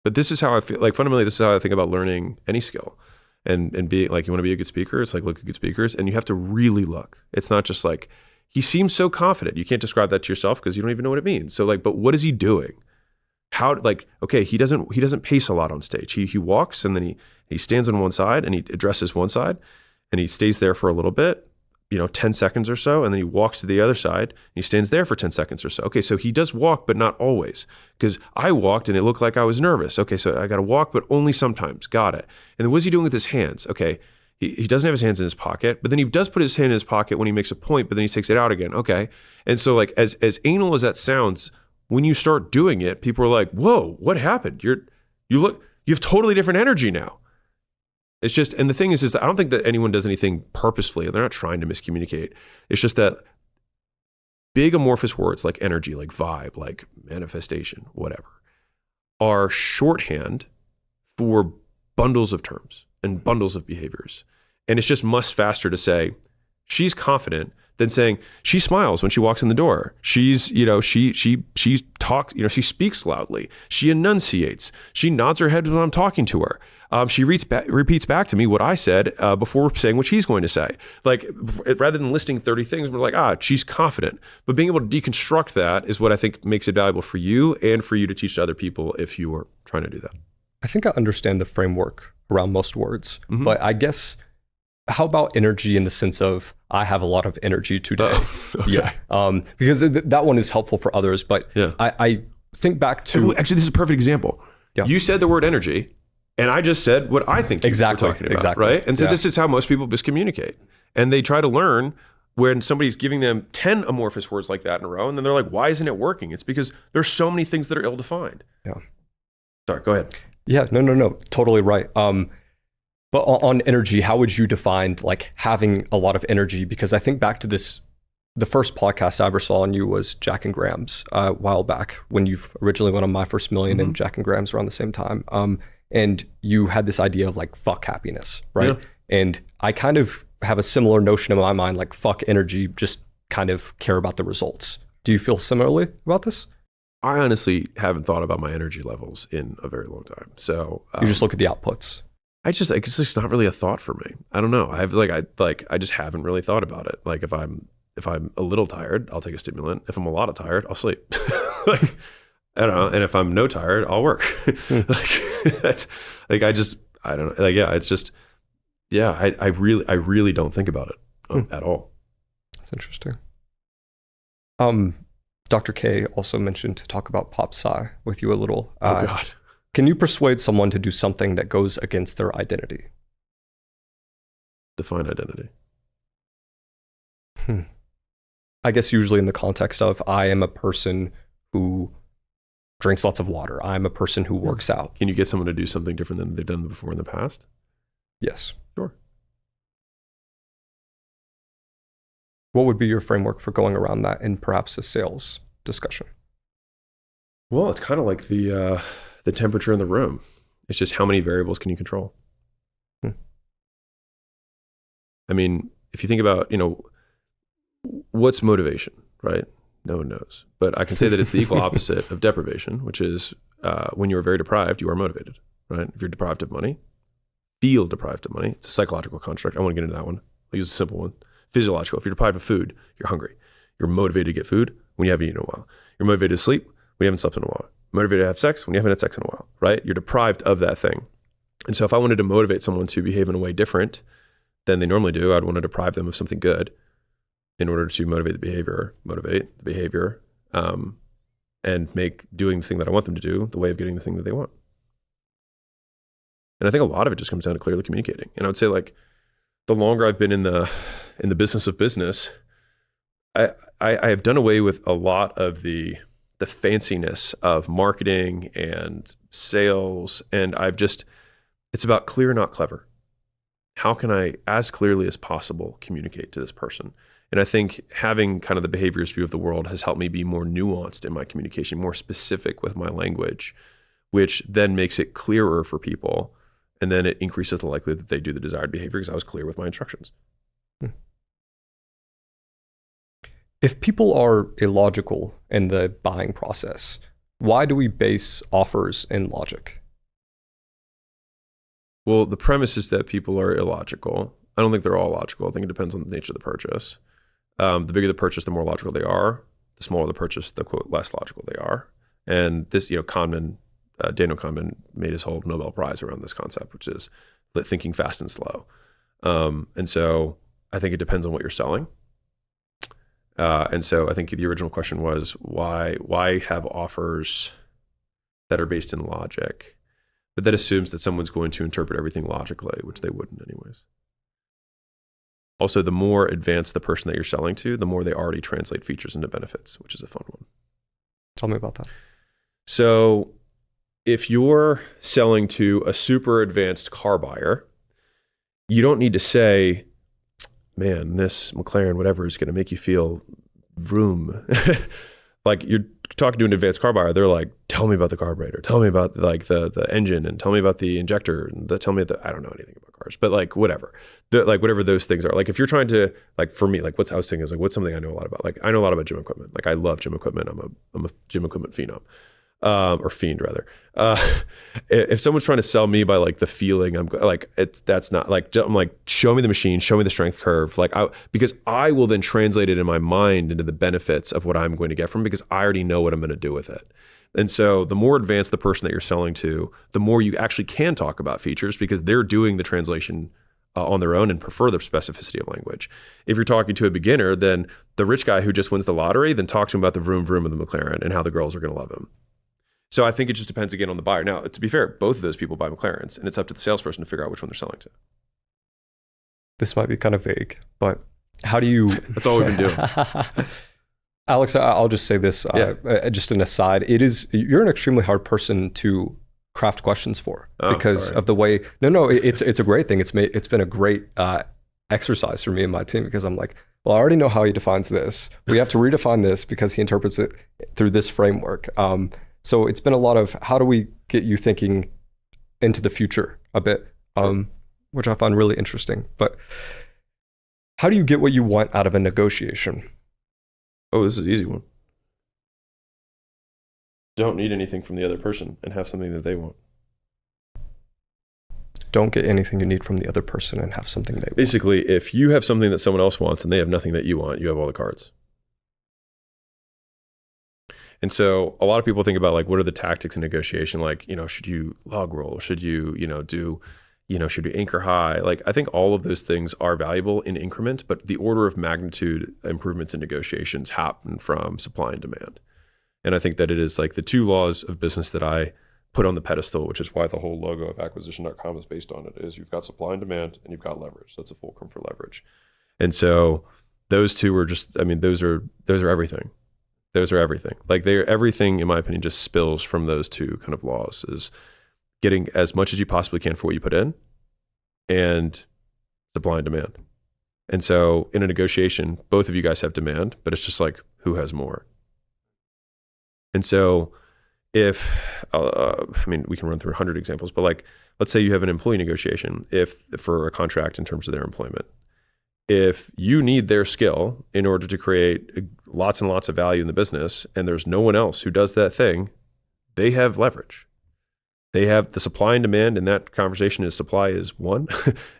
But this is how I feel, like, fundamentally, this is how I think about learning any skill. and be like, you want to be a good speaker, it's like, look at good speakers, and you have to really look. It's not just like, he seems so confident. You can't describe that to yourself because you don't even know what it means. So like, but what is he doing? How, like, okay, he doesn't pace a lot on stage. He walks and then he stands on one side and he addresses one side and he stays there for a little bit, 10 seconds or so, and then he walks to the other side and he stands there for 10 seconds or so. Okay, so he does walk, but not always, because I walked and it looked like I was nervous. Okay, so I got to walk, but only sometimes. Got it. And then what's he doing with his hands? Okay, he doesn't have his hands in his pocket, but then he does put his hand in his pocket when he makes a point, but then he takes it out again. Okay, and so like as anal as that sounds, when you start doing it, people are like, whoa, what happened? You have totally different energy now. It's just, and the thing is that I don't think that anyone does anything purposefully. They're not trying to miscommunicate. It's just that big amorphous words like energy, like vibe, like manifestation, whatever, are shorthand for bundles of terms and bundles of behaviors. And it's just much faster to say, she's confident, than saying she smiles when she walks in the door. She's, she talks, she speaks loudly. She enunciates. She nods her head when I'm talking to her. She repeats back to me what I said before saying what she's going to say. Like, rather than listing 30 things, we're like, she's confident. But being able to deconstruct that is what I think makes it valuable for you and for you to teach to other people if you are trying to do that. I think I understand the framework around most words, but I guess, how about energy in the sense of I have a lot of energy today? Okay. Yeah. Because that one is helpful for others, but yeah. I think back to... Actually, this is a perfect example. Yeah. You said the word energy, and I just said what I think you're talking about, right? And so this is how most people miscommunicate. And they try to learn when somebody's giving them 10 amorphous words like that in a row, and then they're like, why isn't it working? It's because there's so many things that are ill-defined. Yeah. Sorry, go ahead. Yeah, no, totally right. But on energy, how would you define like having a lot of energy? Because I think back to this, the first podcast I ever saw on you was Jack and Graham's a while back when you originally went on My First Million and Jack and Graham's around the same time. And you had this idea of like, fuck happiness, right? Yeah. And I kind of have a similar notion in my mind, like fuck energy, just kind of care about the results. Do you feel similarly about this? I honestly haven't thought about my energy levels in a very long time. So you just look at the outputs. It's just not really a thought for me. I don't know. I just haven't really thought about it. Like if I'm a little tired, I'll take a stimulant. If I'm a lot of tired, I'll sleep. Like, I don't know. And if I'm no tired, I'll work. Like that's like, I don't know. Like, yeah, it's just, yeah, I really don't think about it at all. That's interesting. Dr. K also mentioned to talk about pop sci with you a little. Oh God. Can you persuade someone to do something that goes against their identity? Define identity. I guess usually in the context of I am a person who drinks lots of water. I'm a person who works out. Can you get someone to do something different than they've done before in the past? Yes. Sure. What would be your framework for going around that in perhaps a sales discussion? Well, it's kind of like the temperature in the room. It's just how many variables can you control? I mean, if you think about, what's motivation, right? No one knows. But I can say that it's the equal opposite of deprivation, which is when you are very deprived, you are motivated, right? If you're deprived of money, feel deprived of money. It's a psychological construct. I want to get into that one. I'll use a simple one. Physiological. If you're deprived of food, you're hungry. You're motivated to get food when you haven't eaten in a while. You're motivated to sleep when you haven't slept in a while. Motivated to have sex when you haven't had sex in a while, right? You're deprived of that thing. And so if I wanted to motivate someone to behave in a way different than they normally do, I'd want to deprive them of something good in order to motivate the behavior, and make doing the thing that I want them to do the way of getting the thing that they want. And I think a lot of it just comes down to clearly communicating. And I would say, like, the longer I've been in the business of business, I have done away with a lot of the fanciness of marketing and sales. And it's about clear, not clever. How can I, as clearly as possible, communicate to this person? And I think having kind of the behaviorist view of the world has helped me be more nuanced in my communication, more specific with my language, which then makes it clearer for people. And then it increases the likelihood that they do the desired behavior because I was clear with my instructions. If people are illogical in the buying process, why do we base offers in logic? Well, the premise is that people are illogical. I don't think they're all logical. I think it depends on the nature of the purchase. The bigger the purchase, the more logical they are. The smaller the purchase, the quote less logical they are. And this, Kahneman, Daniel Kahneman made his whole Nobel Prize around this concept, which is thinking fast and slow. And so I think it depends on what you're selling. And so I think the original question was why have offers that are based in logic? But that assumes that someone's going to interpret everything logically, which they wouldn't anyways. Also, the more advanced the person that you're selling to, the more they already translate features into benefits, which is a fun one. Tell me about that. So if you're selling to a super advanced car buyer, you don't need to say, man, this McLaren, whatever, is going to make you feel vroom. Like you're talking to an advanced car buyer, they're like, tell me about the carburetor, tell me about like the engine, and tell me about the injector, and tell me I don't know anything about cars, but like whatever, like whatever those things are. Like if you're trying to, like for me, like I was thinking is like, what's something I know a lot about? Like I know a lot about gym equipment. Like I love gym equipment. I'm a gym equipment phenom. Or fiend rather. If someone's trying to sell me by like the feeling, I'm like, that's not like, I'm like, show me the machine, show me the strength curve. Like because I will then translate it in my mind into the benefits of what I'm going to get from it, because I already know what I'm going to do with it. And so the more advanced the person that you're selling to, the more you actually can talk about features, because they're doing the translation on their own and prefer the specificity of language. If you're talking to a beginner, then the rich guy who just wins the lottery, then talk to him about the vroom vroom of the McLaren and how the girls are going to love him. So I think it just depends again on the buyer. Now, to be fair, both of those people buy McLarens, and it's up to the salesperson to figure out which one they're selling to. This might be kind of vague, but how do you... That's all we've been doing. Alex, I'll just say this, just an aside. You're an extremely hard person to craft questions for because of the way... No, it's a great thing. It's been a great exercise for me and my team, because I'm like, well, I already know how he defines this. We have to redefine this because he interprets it through this framework. So it's been a lot of how do we get you thinking into the future a bit, which I find really interesting. But how do you get what you want out of a negotiation? Oh, this is an easy one. Don't need anything from the other person and have something that they want. Don't get anything you need from the other person and have something they want. Basically, if you have something that someone else wants and they have nothing that you want, you have all the cards. And so a lot of people think about like, what are the tactics in negotiation? Like, should you log roll? Should you, should you anchor high? Like, I think all of those things are valuable in increment, but the order of magnitude improvements in negotiations happen from supply and demand. And I think that it is like the two laws of business that I put on the pedestal, which is why the whole logo of acquisition.com is based on it, is you've got supply and demand and you've got leverage. That's a fulcrum for leverage. And so those two are just, those are everything. Those are everything. Like everything, in my opinion, just spills from those two kind of laws, is getting as much as you possibly can for what you put in and supply and demand. And so in a negotiation, both of you guys have demand, but it's just like, who has more? And so if, we can run through 100 examples, but like, let's say you have an employee negotiation for a contract in terms of their employment. If you need their skill in order to create lots and lots of value in the business, and there's no one else who does that thing, they have leverage. They have the supply and demand, and that conversation is supply is one,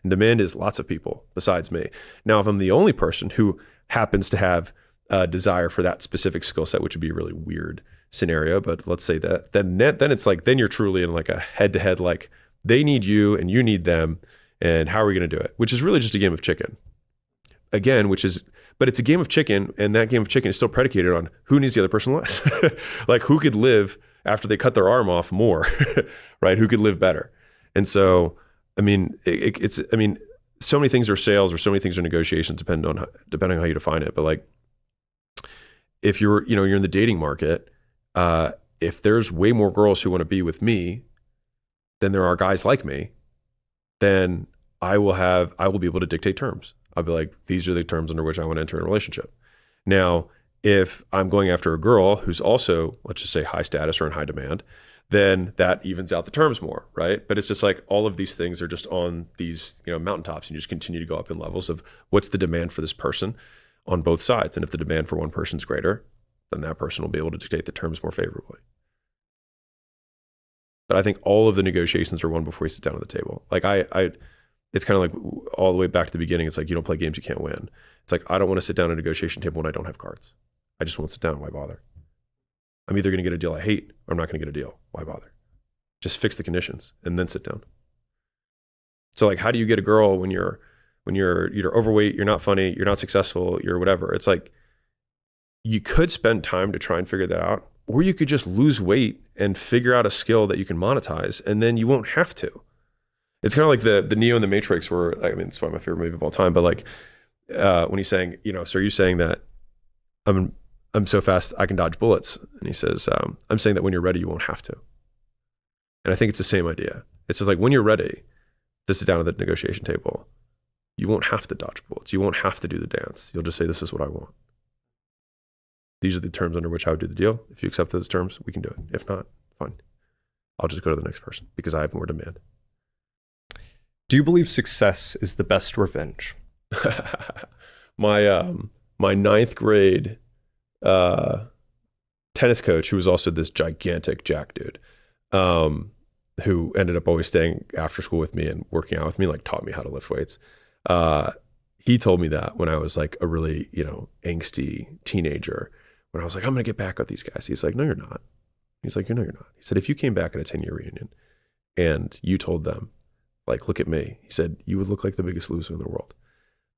and demand is lots of people besides me. Now, if I'm the only person who happens to have a desire for that specific skill set, which would be a really weird scenario, but let's say that, then it's like, then you're truly in like a head-to-head, like they need you and you need them, and how are we going to do it? Which is really just a game of chicken. Again, but it's a game of chicken, and that game of chicken is still predicated on who needs the other person less. Like who could live after they cut their arm off more, right? Who could live better? And so, so many things are sales or so many things are negotiations, depending on how you define it. But like, if you're in the dating market, if there's way more girls who want to be with me than there are guys like me, then I will be able to dictate terms. I'll be like, these are the terms under which I want to enter a relationship. Now, if I'm going after a girl who's also, let's just say, high status or in high demand, then that evens out the terms more, right? But it's just like all of these things are just on these mountaintops, and you just continue to go up in levels of what's the demand for this person on both sides. And if the demand for one person is greater, then that person will be able to dictate the terms more favorably. But I think all of the negotiations are won before you sit down at the table. Like it's kind of like all the way back to the beginning. It's like, you don't play games you can't win. It's like, I don't want to sit down at a negotiation table when I don't have cards. I just won't sit down. Why bother? I'm either going to get a deal I hate or I'm not going to get a deal. Why bother? Just fix the conditions and then sit down. So like, how do you get a girl when you're overweight, you're not funny, you're not successful, you're whatever? It's like, you could spend time to try and figure that out, or you could just lose weight and figure out a skill that you can monetize, and then you won't have to. It's kind of like the Neo in the Matrix, where, I mean, it's one of my favorite movies of all time, but like when he's saying, so are you saying that I'm so fast I can dodge bullets? And he says, I'm saying that when you're ready, you won't have to. And I think it's the same idea. It's just like, when you're ready to sit down at the negotiation table, you won't have to dodge bullets. You won't have to do the dance. You'll just say, this is what I want. These are the terms under which I would do the deal. If you accept those terms, we can do it. If not, fine. I'll just go to the next person because I have more demand. Do you believe success is the best revenge? My ninth grade tennis coach, who was also this gigantic jack dude, who ended up always staying after school with me and working out with me, like taught me how to lift weights. He told me that when I was like a really, angsty teenager, when I was like, I'm going to get back with these guys. He's like, no, you're not. He's like, no, you're not. He said, if you came back at a 10-year reunion and you told them, like, look at me, he said, you would look like the biggest loser in the world.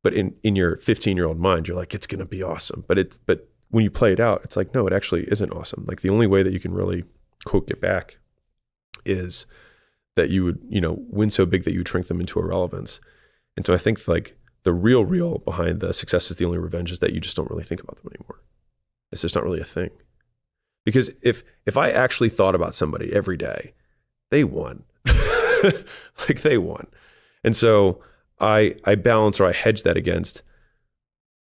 But in your 15-year-old mind, you're like, it's going to be awesome. But when you play it out, it's like, no, it actually isn't awesome. Like, the only way that you can really, quote, get back is that you would, win so big that you shrink them into irrelevance. And so I think like the real behind the success is the only revenge is that you just don't really think about them anymore. It's just not really a thing. Because if I actually thought about somebody every day, they won. Like, they won. And so I balance, or I hedge that against,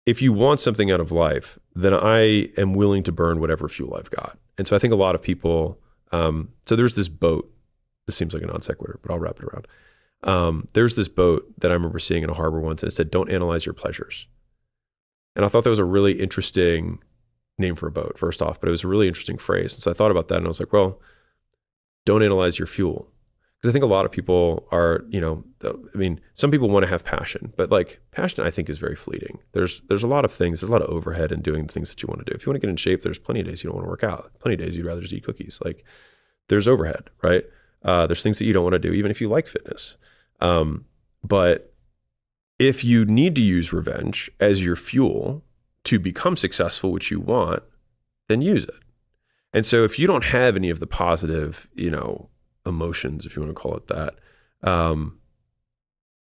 if you want something out of life, then I am willing to burn whatever fuel I've got. And so I think a lot of people, so there's this boat, this seems like a non sequitur, but I'll wrap it around. There's this boat that I remember seeing in a harbor once, and it said, don't analyze your pleasures. And I thought that was a really interesting name for a boat, first off, but it was a really interesting phrase. And so I thought about that, and I was like, well, don't analyze your fuel. Because I think a lot of people are, some people want to have passion, but like, passion I think is very fleeting. There's a lot of things, there's a lot of overhead in doing the things that you want to do. If you want to get in shape, there's plenty of days you don't want to work out. Plenty of days you'd rather just eat cookies. Like, there's overhead, right? There's things that you don't want to do, even if you like fitness. But if you need to use revenge as your fuel to become successful, which you want, then use it. And so if you don't have any of the positive, emotions, if you want to call it that,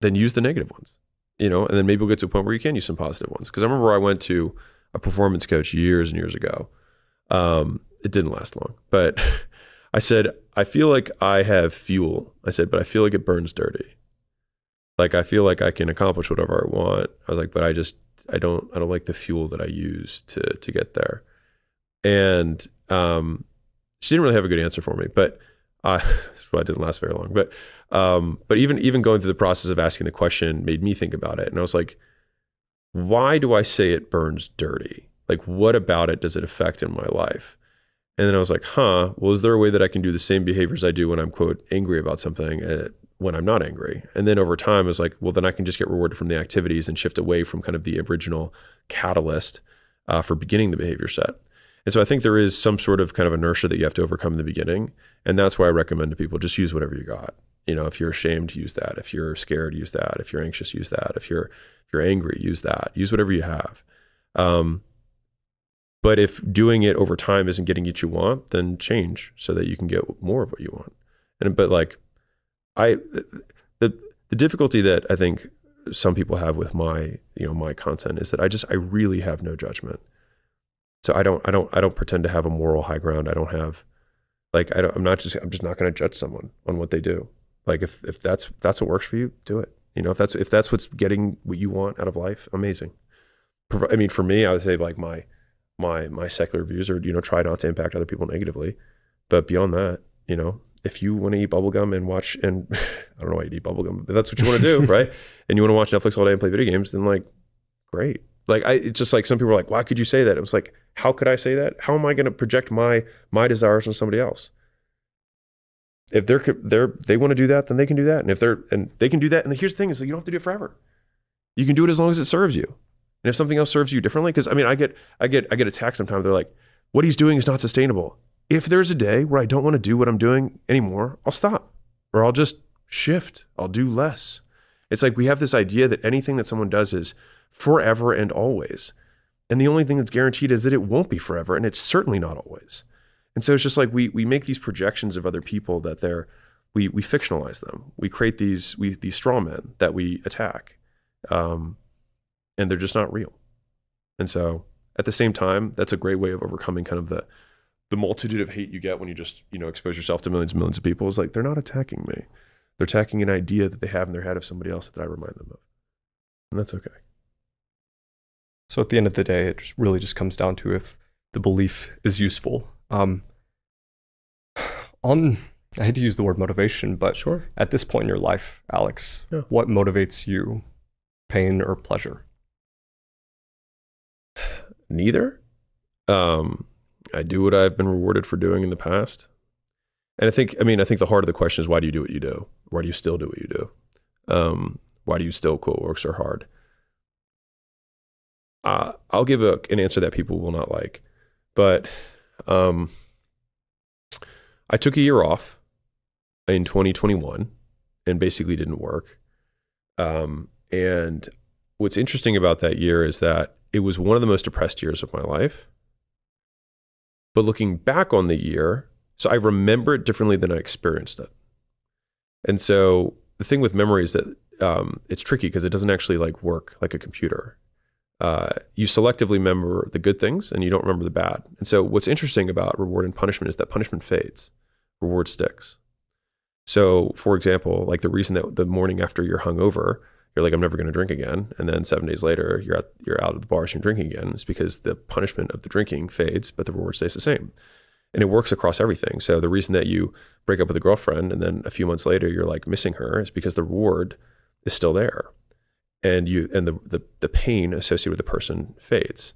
then use the negative ones, and then maybe we'll get to a point where you can use some positive ones. Because I remember I went to a performance coach years and years ago. It didn't last long, but I said, I feel like I have fuel. I said, but I feel like it burns dirty. Like, I feel like I can accomplish whatever I want. I was like, but I don't like the fuel that I use to get there. And she didn't really have a good answer for me, but that's why it didn't last very long. But even going through the process of asking the question made me think about it. And I was like, why do I say it burns dirty? Like, what about it does it affect in my life? And then I was like, well, is there a way that I can do the same behaviors I do when I'm, quote, angry about something when I'm not angry? And then over time, I was like, well, then I can just get rewarded from the activities and shift away from kind of the original catalyst for beginning the behavior set. And so I think there is some sort of kind of inertia that you have to overcome in the beginning. And that's why I recommend to people, just use whatever you got. If you're ashamed, use that. If you're scared, use that. If you're anxious, use that. If you're angry, use that. Use whatever you have. But if doing it over time isn't getting what you want, then change so that you can get more of what you want. But like, the difficulty that I think some people have with my content is that I really have no judgment. So I don't pretend to have a moral high ground. I don't have, like, I'm just not going to judge someone on what they do. Like, if that's what works for you, do it. If that's what's getting what you want out of life, amazing. I mean, for me, I would say like my secular views are, try not to impact other people negatively. But beyond that, if you want to eat bubblegum and watch, and I don't know why you eat bubblegum, but that's what you want to do, right? And you want to watch Netflix all day and play video games, then like, great. Like, it's just like, some people are like, why could you say that? It was like, how could I say that? How am I going to project my desires on somebody else? If they want to do that, then they can do that. And they can do that. And here's the thing is that you don't have to do it forever. You can do it as long as it serves you. And if something else serves you differently, because I mean, I get attacked sometimes. They're like, what he's doing is not sustainable. If there's a day where I don't want to do what I'm doing anymore, I'll stop, or I'll just shift. I'll do less. It's like we have this idea that anything that someone does is forever and always. And the only thing that's guaranteed is that it won't be forever. And it's certainly not always. And so it's just like we make these projections of other people that we fictionalize them. We create these straw men that we attack. And they're just not real. And so at the same time, that's a great way of overcoming kind of the multitude of hate you get when you just, expose yourself to millions and millions of people. Is like, they're not attacking me. They're attacking an idea that they have in their head of somebody else that I remind them of. And that's okay. So at the end of the day, it really just comes down to if the belief is useful. I hate to use the word motivation, but sure. At this point in your life, Alex, Yeah. What motivates you, pain or pleasure? Neither. I do what I've been rewarded for doing in the past. And I think the heart of the question is, why do you do what you do? Why do you still do what you do? Why do you still quote work so hard? I'll give an answer that people will not like, but I took a year off in 2021 and basically didn't work. And what's interesting about that year is that it was one of the most depressed years of my life. But looking back on the year, so I remember it differently than I experienced it. And so the thing with memory is that it's tricky because it doesn't actually like work like a computer. You selectively remember the good things and you don't remember the bad. And so what's interesting about reward and punishment is that punishment fades, reward sticks. So for example, like the reason that the morning after you're hungover, you're like, I'm never going to drink again. And then 7 days later, you're out of the bars and you're drinking again. It's because the punishment of the drinking fades, but the reward stays the same. And it works across everything. So the reason that you break up with a girlfriend and then a few months later you're like missing her is because the reward is still there. And the pain associated with the person fades.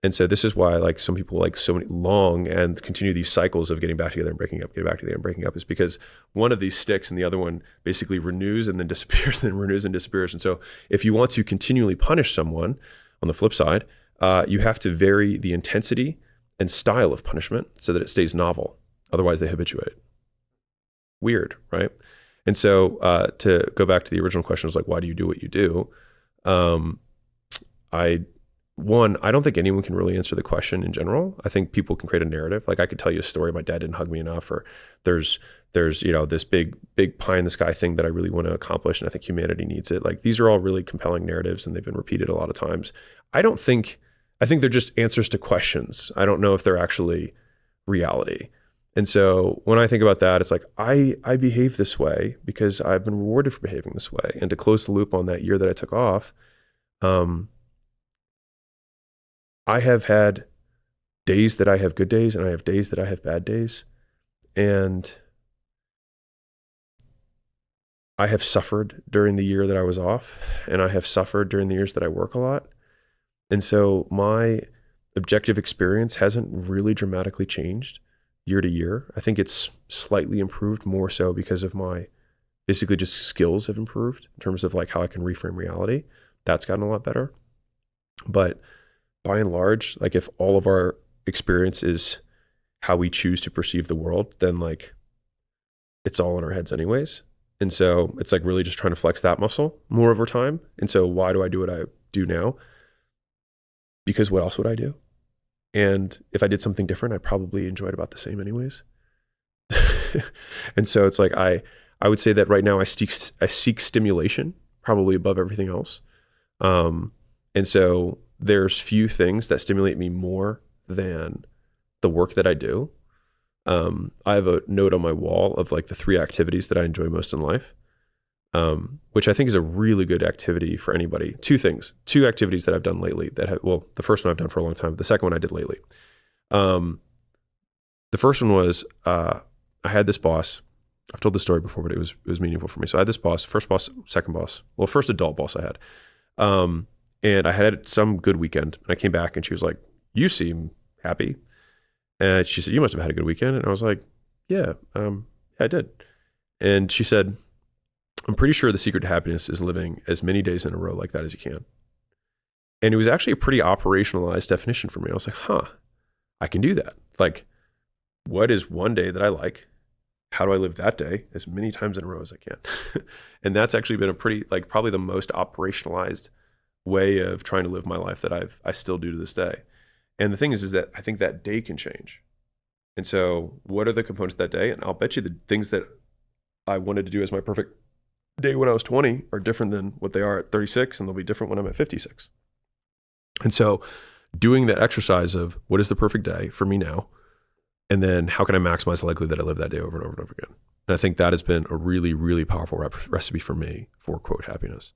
And so this is why like some people like so many long and continue these cycles of getting back together and breaking up, getting back together and breaking up, is because one of these sticks and the other one basically renews and then disappears, and then renews and disappears. And so if you want to continually punish someone, on the flip side, you have to vary the intensity and style of punishment so that it stays novel. Otherwise they habituate. Weird, right? And so to go back to the original question, was like, why do you do what you do? I don't think anyone can really answer the question in general. I think people can create a narrative. Like I could tell you a story, my dad didn't hug me enough, or there's this big pie in the sky thing that I really want to accomplish and I think humanity needs it. Like these are all really compelling narratives and they've been repeated a lot of times. I think they're just answers to questions. I don't know if they're actually reality. And so when I think about that, it's like, I behave this way because I've been rewarded for behaving this way. And to close the loop on that year that I took off, I have had days that I have good days and I have days that I have bad days. And I have suffered during the year that I was off, and I have suffered during the years that I work a lot. And so my objective experience hasn't really dramatically changed year to year. I think it's slightly improved, more so because of my basically just skills have improved in terms of like how I can reframe reality. That's gotten a lot better. But by and large, like if all of our experience is how we choose to perceive the world, then like it's all in our heads anyways. And so it's like really just trying to flex that muscle more over time. And so why do I do what I do now? Because what else would I do? And if I did something different, I'd probably enjoy it about the same anyways. And so it's like, I would say that right now I seek stimulation probably above everything else. And so there's few things that stimulate me more than the work that I do. I have a note on my wall of like the 3 activities that I enjoy most in life, which I think is a really good activity for anybody. 2 activities that I've done lately the first one I've done for a long time. The second one I did lately. The first one was, I had this boss. I've told this story before, but it was meaningful for me. So I had this boss, first boss, second boss. Well, first adult boss I had. And I had some good weekend. And I came back and she was like, "You seem happy." And she said, "You must have had a good weekend." And I was like, "Yeah, Yeah, I did. And she said, I'm pretty sure the secret to happiness is living as many days in a row like that as you can. And it was actually a pretty operationalized definition for me. I was like, huh, I can do that. Like, what is one day that I like? How do I live that day as many times in a row as I can? And that's actually been a pretty, like, probably the most operationalized way of trying to live my life that I still do to this day. And the thing is that I think that day can change. And so what are the components of that day? And I'll bet you the things that I wanted to do as my perfect day when I was 20 are different than what they are at 36, and they'll be different when I'm at 56. And so doing that exercise of what is the perfect day for me now, and then how can I maximize the likelihood that I live that day over and over and over again? And I think that has been a really, really powerful recipe for me for, quote, happiness.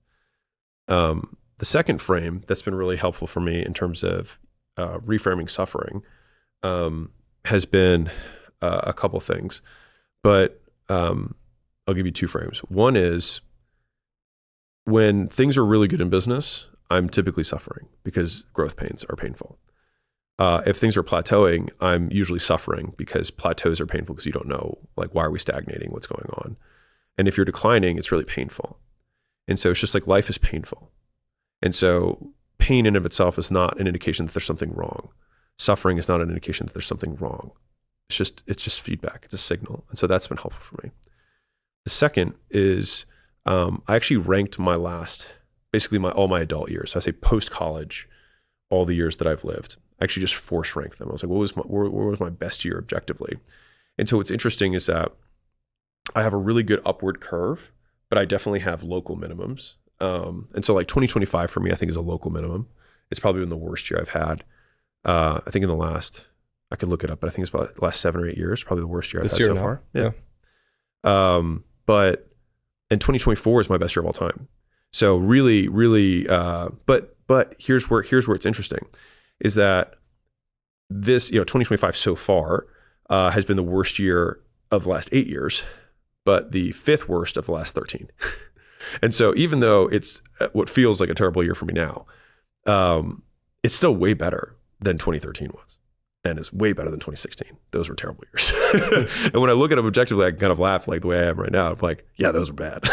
The second frame that's been really helpful for me in terms of reframing suffering has been a couple things. But I'll give you two frames. One is when things are really good in business, I'm typically suffering because growth pains are painful. If things are plateauing, I'm usually suffering because plateaus are painful because you don't know, like, why are we stagnating? What's going on? And if you're declining, it's really painful. And so it's just like life is painful. And so pain in of itself is not an indication that there's something wrong. Suffering is not an indication that there's something wrong. It's just feedback. It's a signal. And so that's been helpful for me. The second is I actually ranked my basically all my adult years. So I say post-college, all the years that I've lived. I actually just force ranked them. I was like, what was my best year objectively? And so what's interesting is that I have a really good upward curve, but I definitely have local minimums. And so like 2025 for me, I think is a local minimum. It's probably been the worst year I've had. I think in the last, I could look it up, but I think it's about the last 7 or 8 years, probably the worst year I've had so far. Yeah. But in 2024 is my best year of all time. So really, really, but here's where it's interesting is that this, 2025 so far has been the worst year of the last 8 years, but the fifth worst of the last 13. And so even though it's what feels like a terrible year for me now, it's still way better than 2013 was. And it's way better than 2016. Those were terrible years. And when I look at them objectively, I can kind of laugh like the way I am right now. I'm like, yeah, those are bad.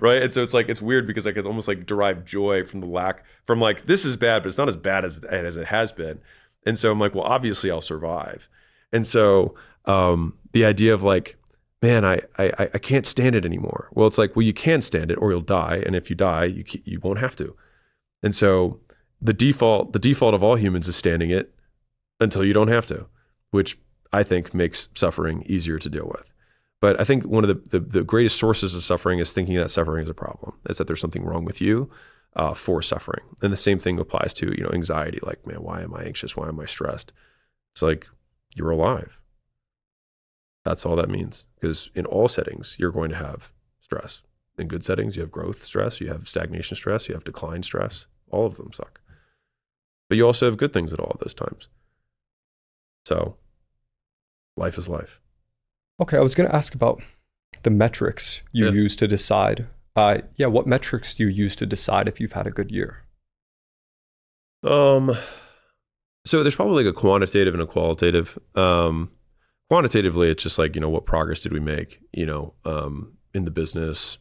Right. And so it's weird because I can almost like derive joy from like, this is bad, but it's not as bad as it has been. And so I'm like, well, obviously I'll survive. And so the idea of like, man, I can't stand it anymore. Well, it's like, well, you can stand it or you'll die. And if you die, you won't have to. And so the default of all humans is standing it until you don't have to, which I think makes suffering easier to deal with. But I think one of the greatest sources of suffering is thinking that suffering is a problem, is that there's something wrong with you for suffering. And the same thing applies to, anxiety. Like, man, why am I anxious? Why am I stressed? It's like, you're alive. That's all that means. Because in all settings, you're going to have stress. In good settings, you have growth stress, you have stagnation stress, you have decline stress. All of them suck. But you also have good things at all of those times. So life is life. Okay, I was going to ask about the metrics you use to decide. What metrics do you use to decide if you've had a good year? So there's probably like a quantitative and a qualitative. Quantitatively, it's just like, what progress did we make, in the business,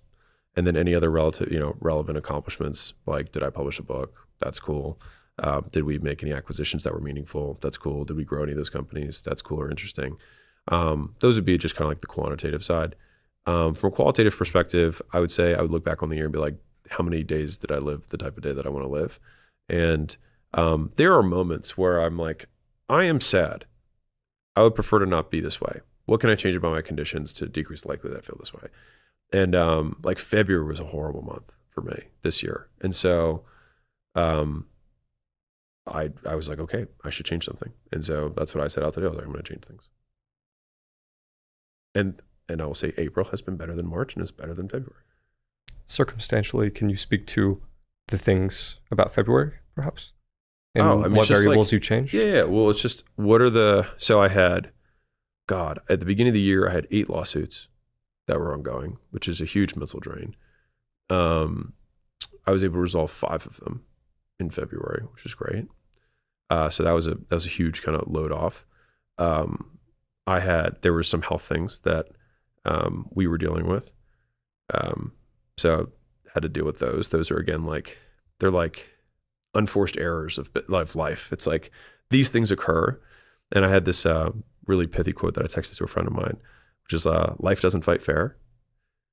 and then any other relevant accomplishments. Like, did I publish a book? That's cool. Did we make any acquisitions that were meaningful? That's cool. Did we grow any of those companies? That's cool or interesting. Those would be just kind of like the quantitative side. From a qualitative perspective, I would say I would look back on the year and be like, how many days did I live the type of day that I want to live? And there are moments where I'm like, I am sad. I would prefer to not be this way. What can I change about my conditions to decrease the likelihood that I feel this way? And like February was a horrible month for me this year. And so I was like, okay, I should change something. And so that's what I set out to do. I was like, I'm going to change things. And I will say April has been better than March and is better than February. Circumstantially, can you speak to the things about February, perhaps? And what variables you changed? Yeah. Well, it's just, so I had, at the beginning of the year, I had 8 lawsuits that were ongoing, which is a huge mental drain. I was able to resolve 5 of them in February, which is great. So that was a huge kind of load off. There were some health things that we were dealing with. So had to deal with those. Those are again, like, they're like unforced errors of life. It's like these things occur. And I had this really pithy quote that I texted to a friend of mine, which is life doesn't fight fair.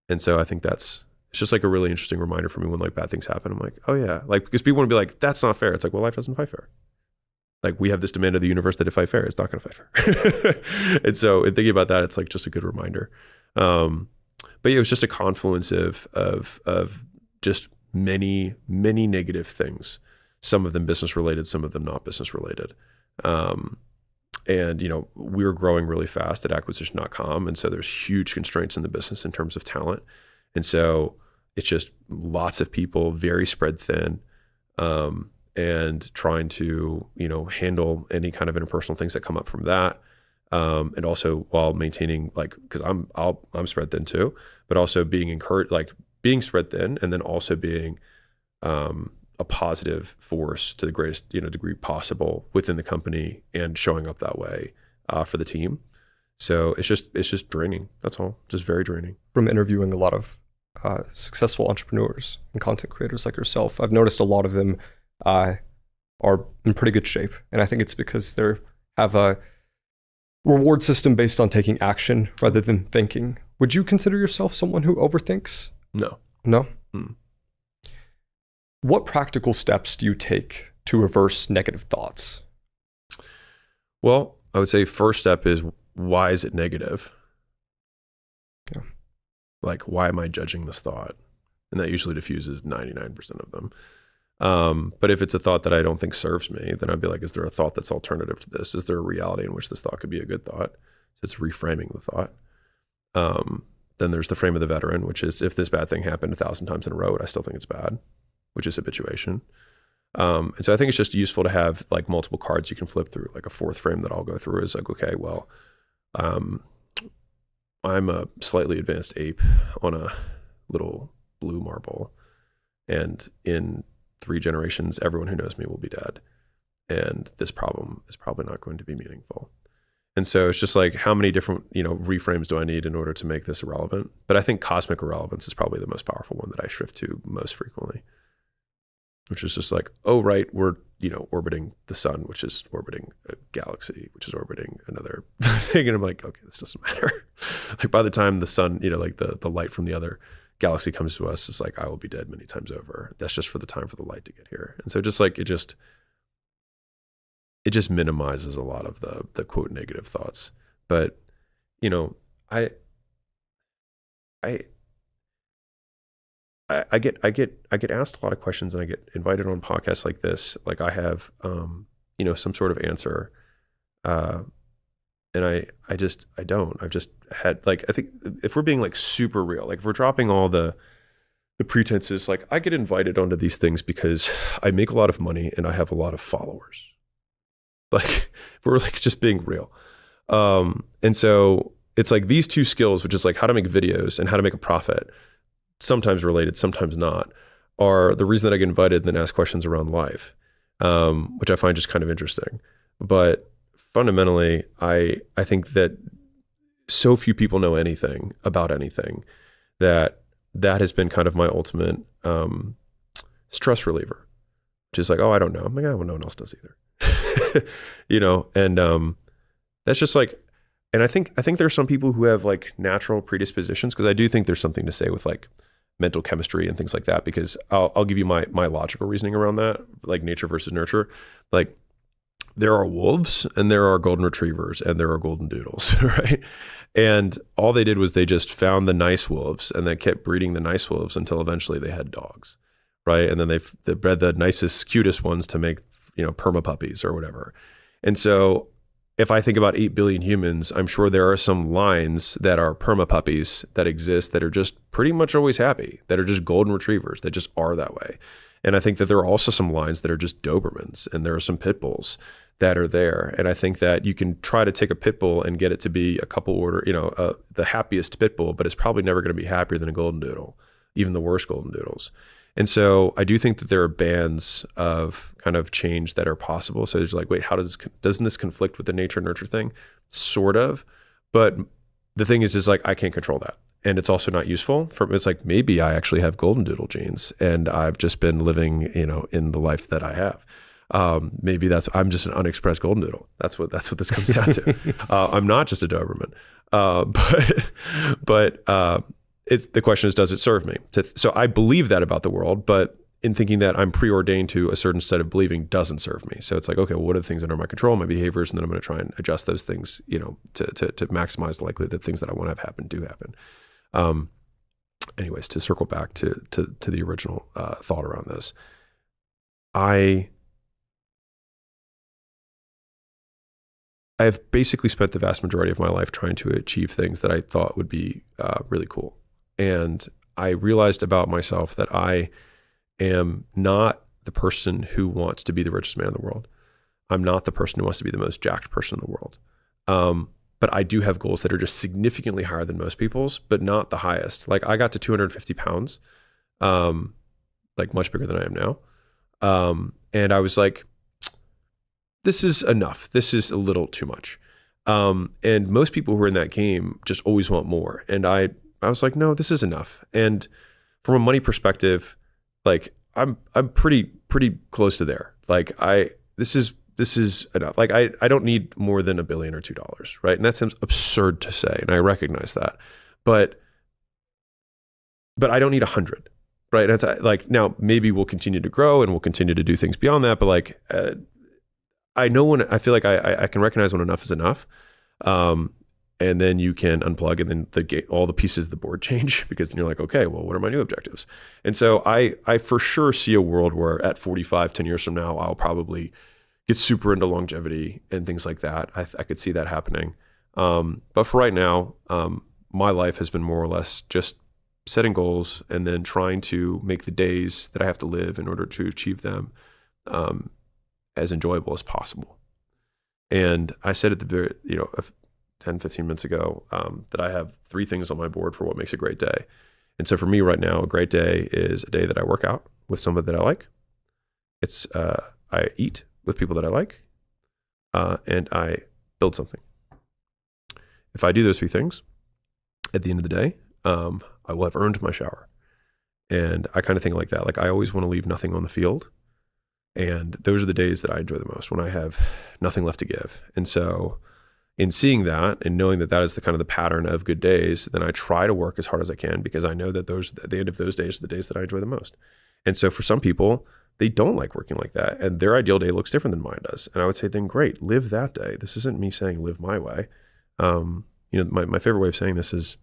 And so I think it's just like a really interesting reminder for me when like bad things happen. I'm like, oh yeah, like, because people want to be like, that's not fair. It's like, well, life doesn't fight fair. Like, we have this demand of the universe that it fight fair. It's not going to fight fair. And so in thinking about that, it's like just a good reminder. But yeah, it was just a confluence of just many negative things. Some of them business related, some of them not business related. And, you know, we were growing really fast at acquisition.com. And so there's huge constraints in the business in terms of talent. And so it's just lots of people, very spread thin, and trying to, you know, handle any kind of interpersonal things that come up from that. And also while maintaining, like, because I'm spread thin too, but also being encouraged, like being spread thin, and then also being a positive force to the greatest, you know, degree possible within the company and showing up that way for the team. So it's just draining. That's all. Just very draining. From interviewing a lot of successful entrepreneurs and content creators like yourself, I've noticed a lot of them are in pretty good shape. And I think it's because they have a reward system based on taking action rather than thinking. Would you consider yourself someone who overthinks? No. No? What practical steps do you take to reverse negative thoughts? Well, I would say first step is, why is it negative? Yeah. Like, why am I judging this thought? And that usually diffuses 99% of them. But if it's a thought that I don't think serves me, then I'd be like, is there a thought that's alternative to this? Is there a reality in which this thought could be a good thought? So it's reframing the thought. Then there's the frame of the veteran, which is, if this bad thing happened 1,000 times in a row, would I still think it's bad? Which is habituation. And so I think it's just useful to have like multiple cards you can flip through. Like a fourth frame that I'll go through is like, okay, well, I'm a slightly advanced ape on a little blue marble, and in 3 generations, everyone who knows me will be dead. And this problem is probably not going to be meaningful. And so it's just like, how many different, you know, reframes do I need in order to make this irrelevant? But I think cosmic irrelevance is probably the most powerful one that I shift to most frequently, which is just like, oh, right, we're, you know, orbiting the sun, which is orbiting a galaxy, which is orbiting another thing. And I'm like, okay, this doesn't matter. Like, by the time the sun, you know, like the light from the other galaxy comes to us, it's like, I will be dead many times over. That's just for the time for the light to get here. And so just like, it just minimizes a lot of the quote negative thoughts. But, you know, I get asked a lot of questions, and I get invited on podcasts like this. Like, I have, you know, some sort of answer. And I've just had, like, I think if we're being like super real, like if we're dropping all the pretenses, like I get invited onto these things because I make a lot of money and I have a lot of followers. Like, if we're like just being real. And so it's like these two skills, which is like how to make videos and how to make a profit, sometimes related, sometimes not, are the reason that I get invited and then ask questions around life, which I find just kind of interesting. But fundamentally, I think that so few people know anything about anything that has been kind of my ultimate stress reliever, which is like, oh, I don't know. I'm like, oh, well, no one else does either. You know, and that's just like, and I think there's some people who have like natural predispositions, because I do think there's something to say with like mental chemistry and things like that, because I'll give you my logical reasoning around that, like nature versus nurture. Like, there are wolves and there are golden retrievers and there are golden doodles, right? And all they did was they just found the nice wolves and they kept breeding the nice wolves until eventually they had dogs, right? And then they bred the nicest, cutest ones to make, you know, perma puppies or whatever. And so if I think about 8 billion humans, I'm sure there are some lines that are perma puppies that exist that are just pretty much always happy, that are just golden retrievers, that just are that way. And I think that there are also some lines that are just Dobermans, and there are some pit bulls that are there. And I think that you can try to take a pit bull and get it to be a couple order, you know, the happiest pit bull, but it's probably never going to be happier than a golden doodle, even the worst golden doodles. And so I do think that there are bands of kind of change that are possible. So there's like, wait, how doesn't this conflict with the nature nurture thing? Sort of, but the thing is like, I can't control that. And it's also not useful for, it's like, maybe I actually have golden doodle genes and I've just been living, in the life that I have. Maybe I'm just an unexpressed golden doodle. That's what this comes down to. I'm not just a Doberman. But the question is, does it serve me? So I believe that about the world, but in thinking that I'm preordained to a certain set of believing doesn't serve me. So it's like, okay, well, what are the things that are in my control, my behaviors, and then I'm going to try and adjust those things, to maximize the likelihood that things that I want to have happen do happen. Anyways, to circle back to the original thought around this, I've basically spent the vast majority of my life trying to achieve things that I thought would be really cool. And I realized about myself that I am not the person who wants to be the richest man in the world. I'm not the person who wants to be the most jacked person in the world. But I do have goals that are just significantly higher than most people's, but not the highest. Like I got to 250 pounds, like much bigger than I am now. And I was like, this is enough. This is a little too much. And most people who are in that game just always want more. And I was like, no, this is enough. And from a money perspective, like I'm pretty close to there. Like this is enough. Like I don't need more than $1 billion or $2, right? And that seems absurd to say, and I recognize that. But I don't need 100, right? And it's like, now maybe we'll continue to grow and we'll continue to do things beyond that, but like I know when I feel like I can recognize when enough is enough. And then you can unplug and then all the pieces of the board change, because then you're like, okay, well, what are my new objectives? And so I for sure see a world where at 45, 10 years from now, I'll probably get super into longevity and things like that. I could see that happening. But for right now, my life has been more or less just setting goals and then trying to make the days that I have to live in order to achieve them as enjoyable as possible. And I said at the 10, 15 minutes ago, that I have 3 things on my board for what makes a great day. And so for me right now, a great day is a day that I work out with somebody that I like. It's I eat with people that I like, and I build something. If I do those 3 things, at the end of the day, I will have earned my shower. And I kind of think like that. Like I always want to leave nothing on the field. And those are the days that I enjoy the most, when I have nothing left to give. And so in seeing that and knowing that that is the kind of the pattern of good days, then I try to work as hard as I can, because I know that at the end of those days are the days that I enjoy the most. And so for some people, they don't like working like that, and their ideal day looks different than mine does. And I would say, then great, live that day. This isn't me saying live my way. My favorite way of saying this is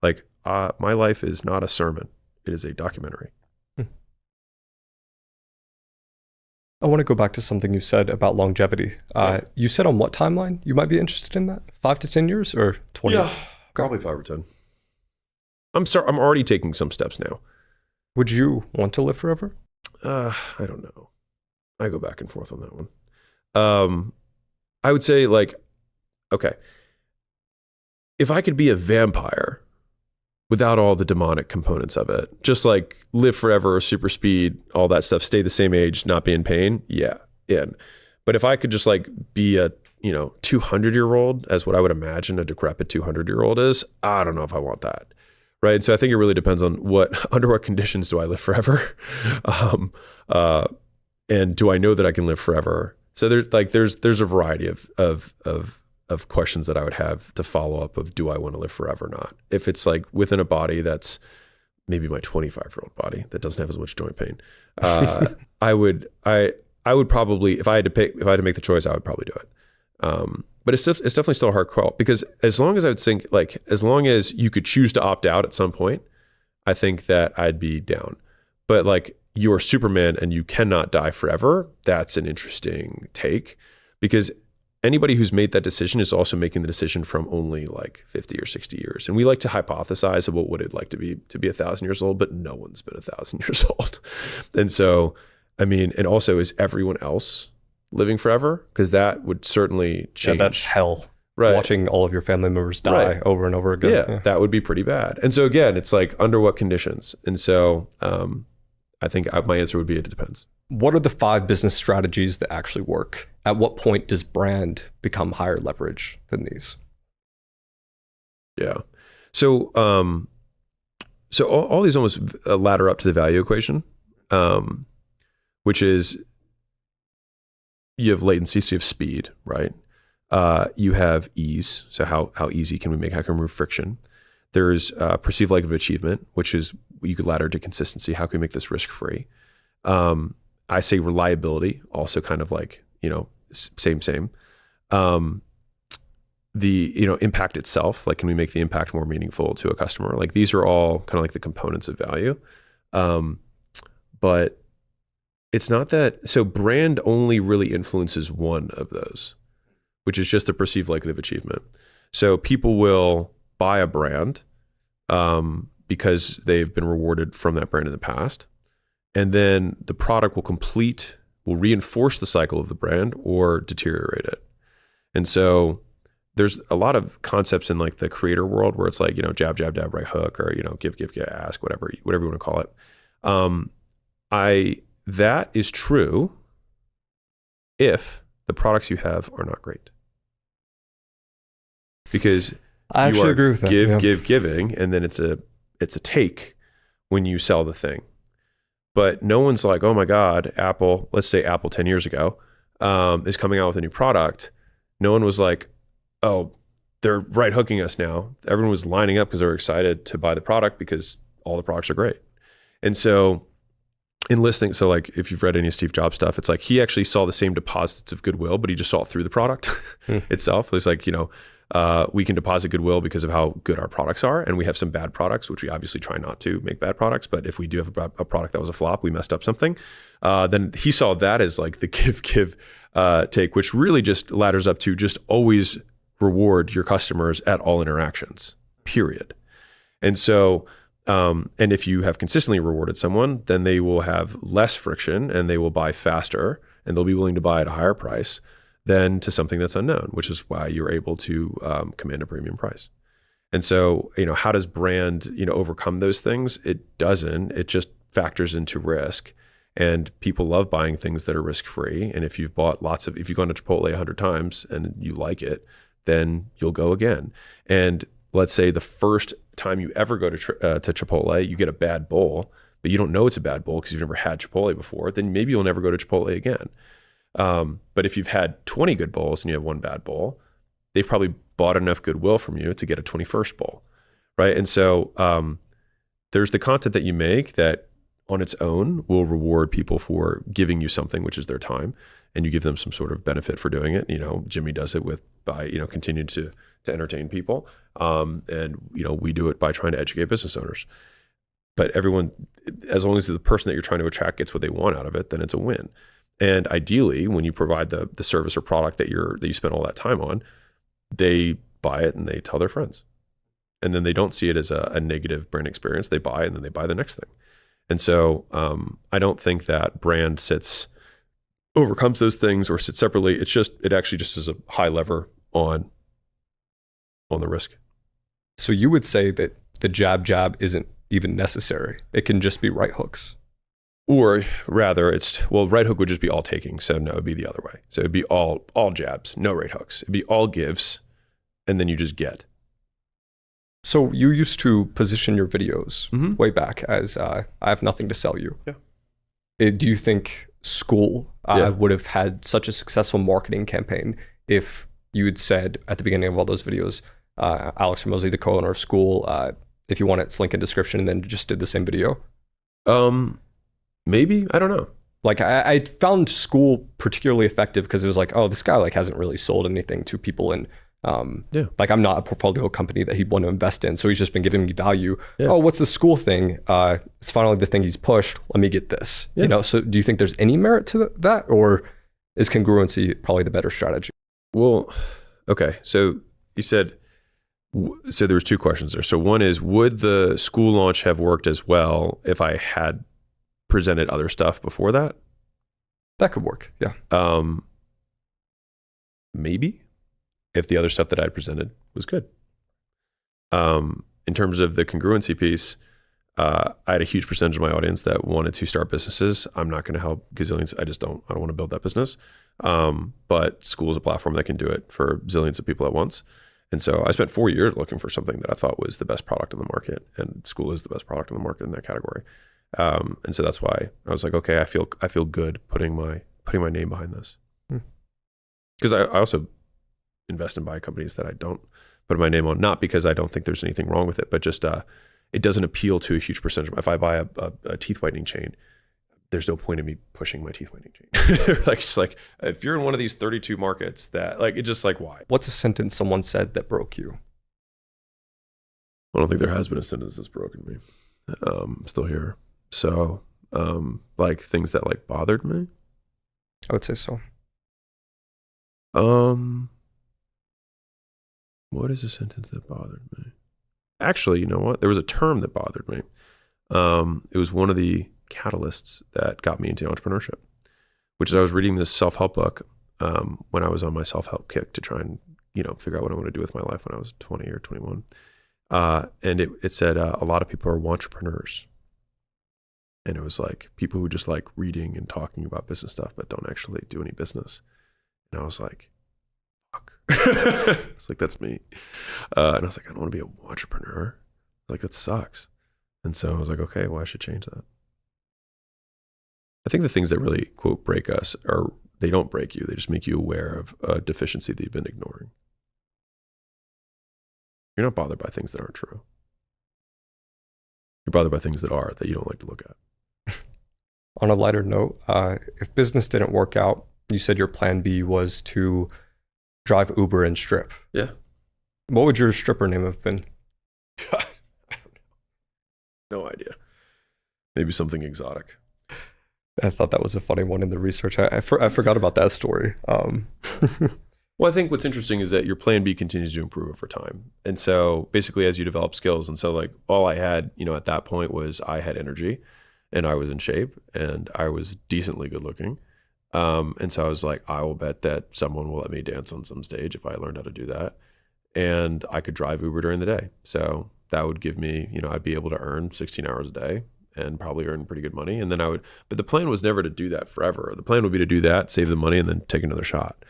like, my life is not a sermon. It is a documentary. I want to go back to something you said about longevity. You said on what timeline you might be interested in that? 5 to 10 years or 20? Yeah, probably 5 or 10. I'm already taking some steps now. Would you want to live forever? I don't know. I go back and forth on that one. I would say like, okay, if I could be a vampire without all the demonic components of it, just like live forever, super speed, all that stuff, stay the same age, not be in pain. Yeah. But if I could just like be a, 200-year-old, as what I would imagine a decrepit 200-year-old is, I don't know if I want that. Right. So I think it really depends on under what conditions do I live forever? And do I know that I can live forever? So there's a variety of questions that I would have to follow up of, do I want to live forever or not? If it's like within a body that's maybe my 25-year-old body that doesn't have as much joint pain, I would probably, if I had to make the choice, I would probably do it. But it's definitely still a hard call, because as long as I would think, like, as long as you could choose to opt out at some point, I think that I'd be down. But like, you're Superman and you cannot die forever, that's an interesting take, because anybody who's made that decision is also making the decision from only like 50 or 60 years. And we like to hypothesize about what it'd like to be 1,000 years old, but no one's been 1,000 years old. And so, I mean, and also, is everyone else living forever? Because that would certainly change. Yeah, that's hell. Right. Watching all of your family members die over and over again. Yeah, that would be pretty bad. And so again, it's like, under what conditions? And so I think my answer would be, it depends. What are the 5 business strategies that actually work? At what point does brand become higher leverage than these? Yeah. So, all these almost ladder up to the value equation, which is you have latency, so you have speed, right? You have ease, so how easy can we make? How can we remove friction? There's perceived likelihood of achievement, which is you could ladder to consistency. How can we make this risk free? I say reliability, also kind of like same. The impact itself, like can we make the impact more meaningful to a customer? Like these are all kind of like the components of value, but it's not that. So brand only really influences one of those, which is just the perceived likelihood of achievement. So people will buy a brand because they've been rewarded from that brand in the past. And then the product will reinforce the cycle of the brand or deteriorate it. And so there's a lot of concepts in like the creator world where it's like, jab, jab, dab, right hook, or, give, ask, whatever you want to call it. That is true if the products you have are not great. Because I actually agree with that. Giving, and then it's a take when you sell the thing. But no one's like, oh my God, Apple, let's say Apple 10 years ago, is coming out with a new product. No one was like, oh, they're right hooking us now. Everyone was lining up because they were excited to buy the product because all the products are great. And so in listening, so like if you've read any Steve Jobs stuff, it's like he actually saw the same deposits of goodwill, but he just saw it through the product itself. It's like, we can deposit goodwill because of how good our products are. And we have some bad products, which we obviously try not to make bad products. But if we do have a product that was a flop, we messed up something. Then he saw that as like the give take, which really just ladders up to just always reward your customers at all interactions, period. And so, and if you have consistently rewarded someone, then they will have less friction and they will buy faster and they'll be willing to buy at a higher price than to something that's unknown, which is why you're able to command a premium price. And so, how does brand, overcome those things? It doesn't. It just factors into risk. And people love buying things that are risk-free. And if you've bought if you've gone to Chipotle 100 times and you like it, then you'll go again. And let's say the first time you ever go to Chipotle, you get a bad bowl, but you don't know it's a bad bowl because you've never had Chipotle before, then maybe you'll never go to Chipotle again. But if you've had 20 good bowls and you have one bad bowl, they've probably bought enough goodwill from you to get a 21st bowl, right? And so there's the content that you make that on its own will reward people for giving you something, which is their time, and you give them some sort of benefit for doing it. Jimmy does it by continuing to entertain people, and we do it by trying to educate business owners. But everyone, as long as the person that you're trying to attract gets what they want out of it, then it's a win. And ideally, when you provide the service or product that you spend all that time on, they buy it and they tell their friends. And then they don't see it as a negative brand experience. They buy it and then they buy the next thing. And so I don't think that brand overcomes those things or sits separately. It actually just is a high lever on the risk. So you would say that the jab isn't even necessary. It can just be right hooks. Or rather, right hook would just be all taking. So no, it'd be the other way. So it'd be all jabs, no right hooks. It'd be all gives, and then you just get. So you used to position your videos way back as I have nothing to sell you. Yeah. Do you think school would have had such a successful marketing campaign if you had said at the beginning of all those videos, Alex Hormozi, the co-owner of School, if you want it, it's link in description, and then just did the same video? Maybe, I don't know. Like I found School particularly effective because it was like, oh, this guy like hasn't really sold anything to people, and like I'm not a portfolio company that he'd want to invest in, so he's just been giving me value. Yeah. Oh, what's the School thing? It's finally the thing he's pushed. Let me get this. Yeah. So do you think there's any merit to that, or is congruency probably the better strategy? Well, okay. So you said, so there was two questions there. So one is, would the School launch have worked as well if I had presented other stuff before that? That could work. Yeah. Maybe if the other stuff that I presented was good. In terms of the congruency piece, I had a huge percentage of my audience that wanted to start businesses. I'm not going to help gazillions. I don't want to build that business. But School is a platform that can do it for zillions of people at once. And so I spent 4 years looking for something that I thought was the best product on the market, and Skool is the best product on the market in that category. And so that's why I was like, okay, I feel good putting my name behind this. Because I also invest and buy companies that I don't put my name on, not because I don't think there's anything wrong with it, but just it doesn't appeal to a huge percentage. If I buy a teeth whitening chain, there's no point in me pushing my teeth whitening chain. like if you're in one of these 32 markets that like, it's just like, why? What's a sentence someone said that broke you? I don't think there has been a sentence that's broken me. I'm still here. So like things that like bothered me. I would say so. What is a sentence that bothered me? Actually, you know what? There was a term that bothered me. It was one of the catalysts that got me into entrepreneurship, which is I was reading this self-help book when I was on my self-help kick to try and, figure out what I want to do with my life when I was 20 or 21. And it said a lot of people are entrepreneurs. And it was like people who just like reading and talking about business stuff, but don't actually do any business. And I was like, fuck. It's like, that's me. And I was like, I don't want to be an entrepreneur. Like, that sucks. And so I was like, okay, well, I should change that. I think the things that really, quote, break us are, they don't break you. They just make you aware of a deficiency that you've been ignoring. You're not bothered by things that aren't true. You're bothered by things that are, that you don't like to look at. On a lighter note, if business didn't work out, you said your plan B was to drive Uber and strip. Yeah. What would your stripper name have been? I don't know. No idea. Maybe something exotic. I thought that was a funny one in the research. I forgot about that story. Well, I think what's interesting is that your plan B continues to improve over time. And so basically as you develop skills, and so like all I had, at that point was I had energy and I was in shape and I was decently good looking. And so I was like, I will bet that someone will let me dance on some stage if I learned how to do that. And I could drive Uber during the day. So that would give me, I'd be able to earn 16 hours a day and probably earn pretty good money. And then but the plan was never to do that forever. The plan would be to do that, save the money, and then take another shot.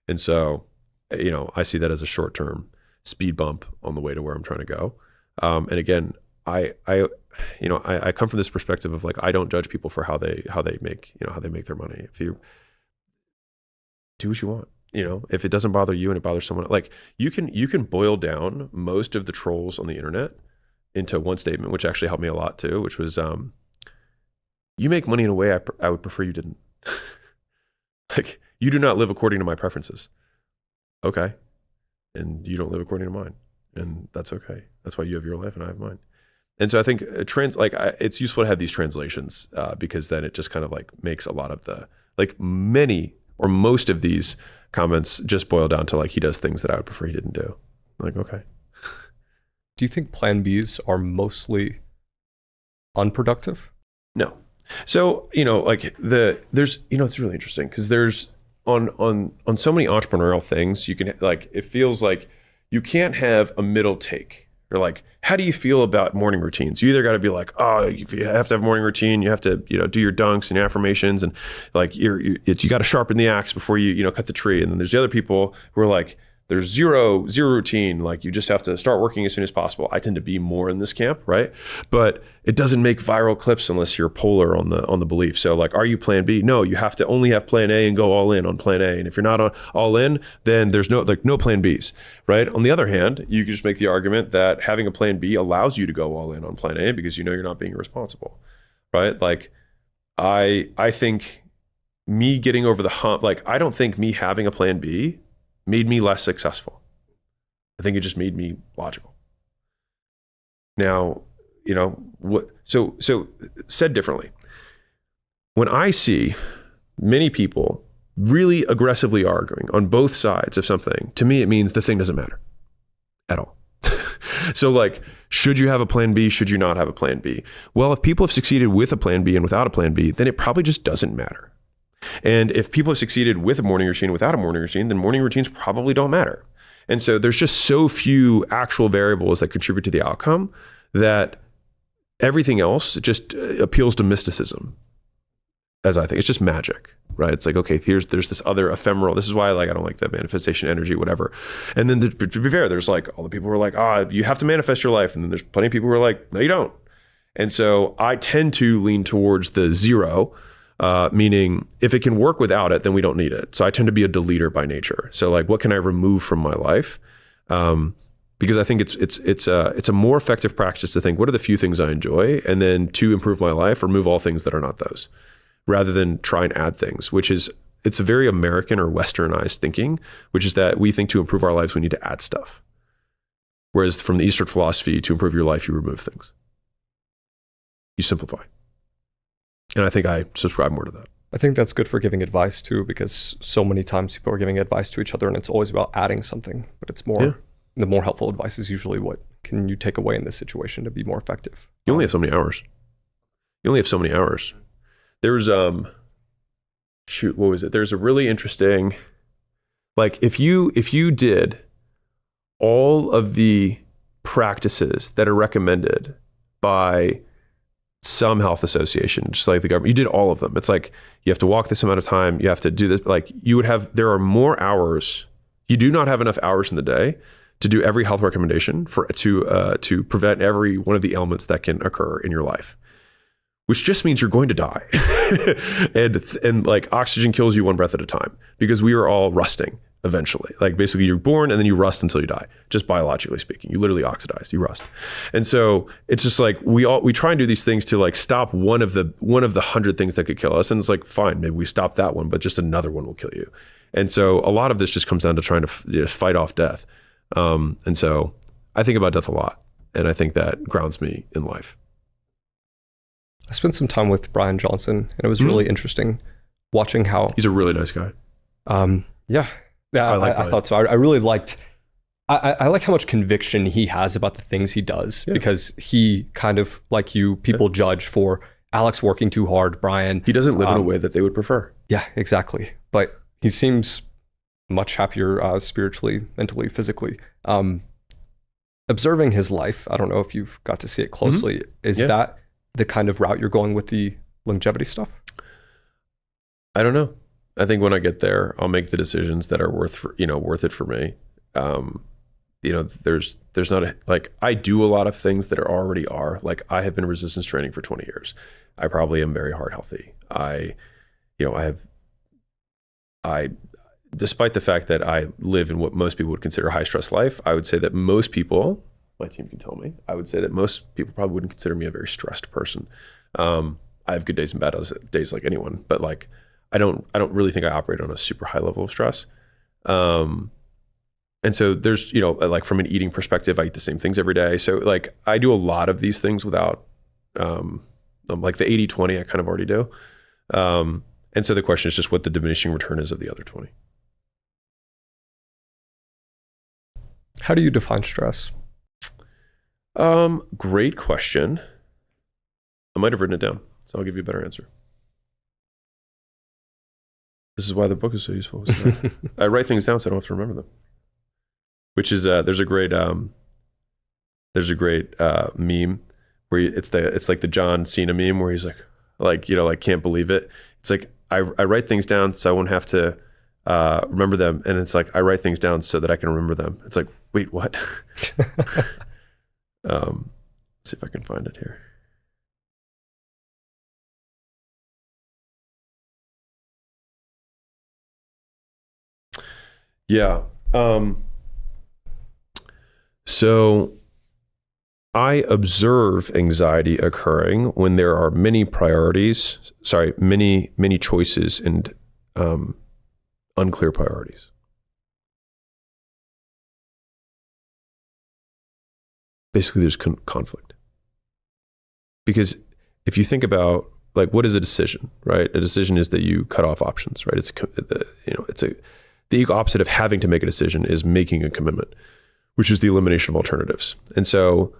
And so, I see that as a short-term speed bump on the way to where I'm trying to go. And again, I come from this perspective of like, I don't judge people for how they make their money. If you do what you want, if it doesn't bother you and it bothers someone, like you can boil down most of the trolls on the internet into one statement, which actually helped me a lot too, which was, you make money in a way I would prefer you didn't. Like, you do not live according to my preferences. Okay. And you don't live according to mine. And that's okay. That's why you have your life and I have mine. And so I think it's useful to have these translations because then it just kind of like makes a lot of many or most of these comments just boil down to like, he does things that I would prefer he didn't do. I'm like, okay. Do you think plan Bs are mostly unproductive? No. So, there's, it's really interesting because there's on so many entrepreneurial things, you can like, it feels like you can't have a middle take. Or like, how do you feel about morning routines? You either got to be like, oh, if you have to have a morning routine, you have to, do your dunks and your affirmations, and like you got to sharpen the axe before you cut the tree. And then there's the other people who are like, there's zero routine. Like you just have to start working as soon as possible. I tend to be more in this camp, right? But it doesn't make viral clips unless you're polar on the belief. So like, are you plan B? No, you have to only have plan A and go all in on plan A. And if you're not all in, then there's no plan Bs, right? On the other hand, you can just make the argument that having a plan B allows you to go all in on plan A because you're not being irresponsible, right? Like I think me getting over the hump, like I don't think me having a plan B made me less successful. I think it just made me logical. Now, so said differently, when I see many people really aggressively arguing on both sides of something, to me, it means the thing doesn't matter at all. So like, should you have a plan B? Should you not have a plan B? Well, if people have succeeded with a plan B and without a plan B, then it probably just doesn't matter. And if people have succeeded with a morning routine, without a morning routine, then morning routines probably don't matter. And so there's just so few actual variables that contribute to the outcome that everything else just appeals to mysticism, as I think. It's just magic. right? It's like, okay, there's this other ephemeral. This is why like I don't like that manifestation energy, whatever. And then to be fair, there's like all the people who are like, you have to manifest your life, and then there's plenty of people who are like, no, you don't. And so I tend to lean towards the zero, meaning if it can work without it, then we don't need it. So I tend to be a deleter by nature. So like, what can I remove from my life? Because I think it's a more effective practice to think, what are the few things I enjoy? And then to improve my life, remove all things that are not those, rather than try and add things, it's a very American or Westernized thinking, which is that we think to improve our lives, we need to add stuff. Whereas from the Eastern philosophy, to improve your life, you remove things. You simplify. And I think I subscribe more to that. I think that's good for giving advice too, because so many times people are giving advice to each other and it's always about adding something, but it's more, the more helpful advice is usually what can you take away in this situation to be more effective. You only have so many hours. There was, what was it? There's a really interesting, like if you did all of the practices that are recommended by some health association, just like the government, you did all of them. It's like, you have to walk this amount of time. You have to do this. Like there are more hours. You do not have enough hours in the day to do every health recommendation to prevent every one of the ailments that can occur in your life, which just means you're going to die. and like oxygen kills you one breath at a time, because we are all rusting eventually. Like basically you're born and then you rust until you die, just biologically speaking. You literally oxidize, you rust. And so it's just like we try and do these things to like stop one of the 100 things that could kill us. And it's like, fine, maybe we stop that one, but just another one will kill you. And so a lot of this just comes down to trying to fight off death. And so I think about death a lot, and I think that grounds me in life. I spent some time with Brian Johnson, and it was really interesting watching how he's a really nice guy. I thought so. I really liked. I like how much conviction he has about the things he does, because he kind of, like you, people judge for Alex working too hard. Brian, he doesn't live in a way that they would prefer. Yeah, exactly. But he seems much happier spiritually, mentally, physically. Observing his life, I don't know if you've got to see it closely. Is that the kind of route you're going with the longevity stuff? I don't know. I think when I get there, I'll make the decisions that are worth it for me. There's not I do a lot of things that already are. Like, I have been resistance training for 20 years. I probably am very heart healthy. Despite the fact that I live in what most people would consider a high stress life, I would say that most people, my team can tell me, I would say that most people probably wouldn't consider me a very stressed person. I have good days and bad days like anyone, but like, I don't really think I operate on a super high level of stress. And so there's, like from an eating perspective, I eat the same things every day. So like, I do a lot of these things without, like the 80-20 I kind of already do. And so the question is just what the diminishing return is of the other 20. How do you define stress? Great question. I might have written it down, so I'll give you a better answer. This is why the book is so useful. I write things down so I don't have to remember them. Which is there's a great meme where it's like the John Cena meme where he's like can't believe it. It's like I write things down so I won't have to remember them, and it's like I write things down so that I can remember them. It's like, wait, what? Let's see if I can find it here. Yeah. So I observe anxiety occurring when there are many choices and unclear priorities. Basically, there's conflict. Because if you think about, like, what is a decision, right? A decision is that you cut off options, right? The opposite of having to make a decision is making a commitment, which is the elimination of alternatives. And so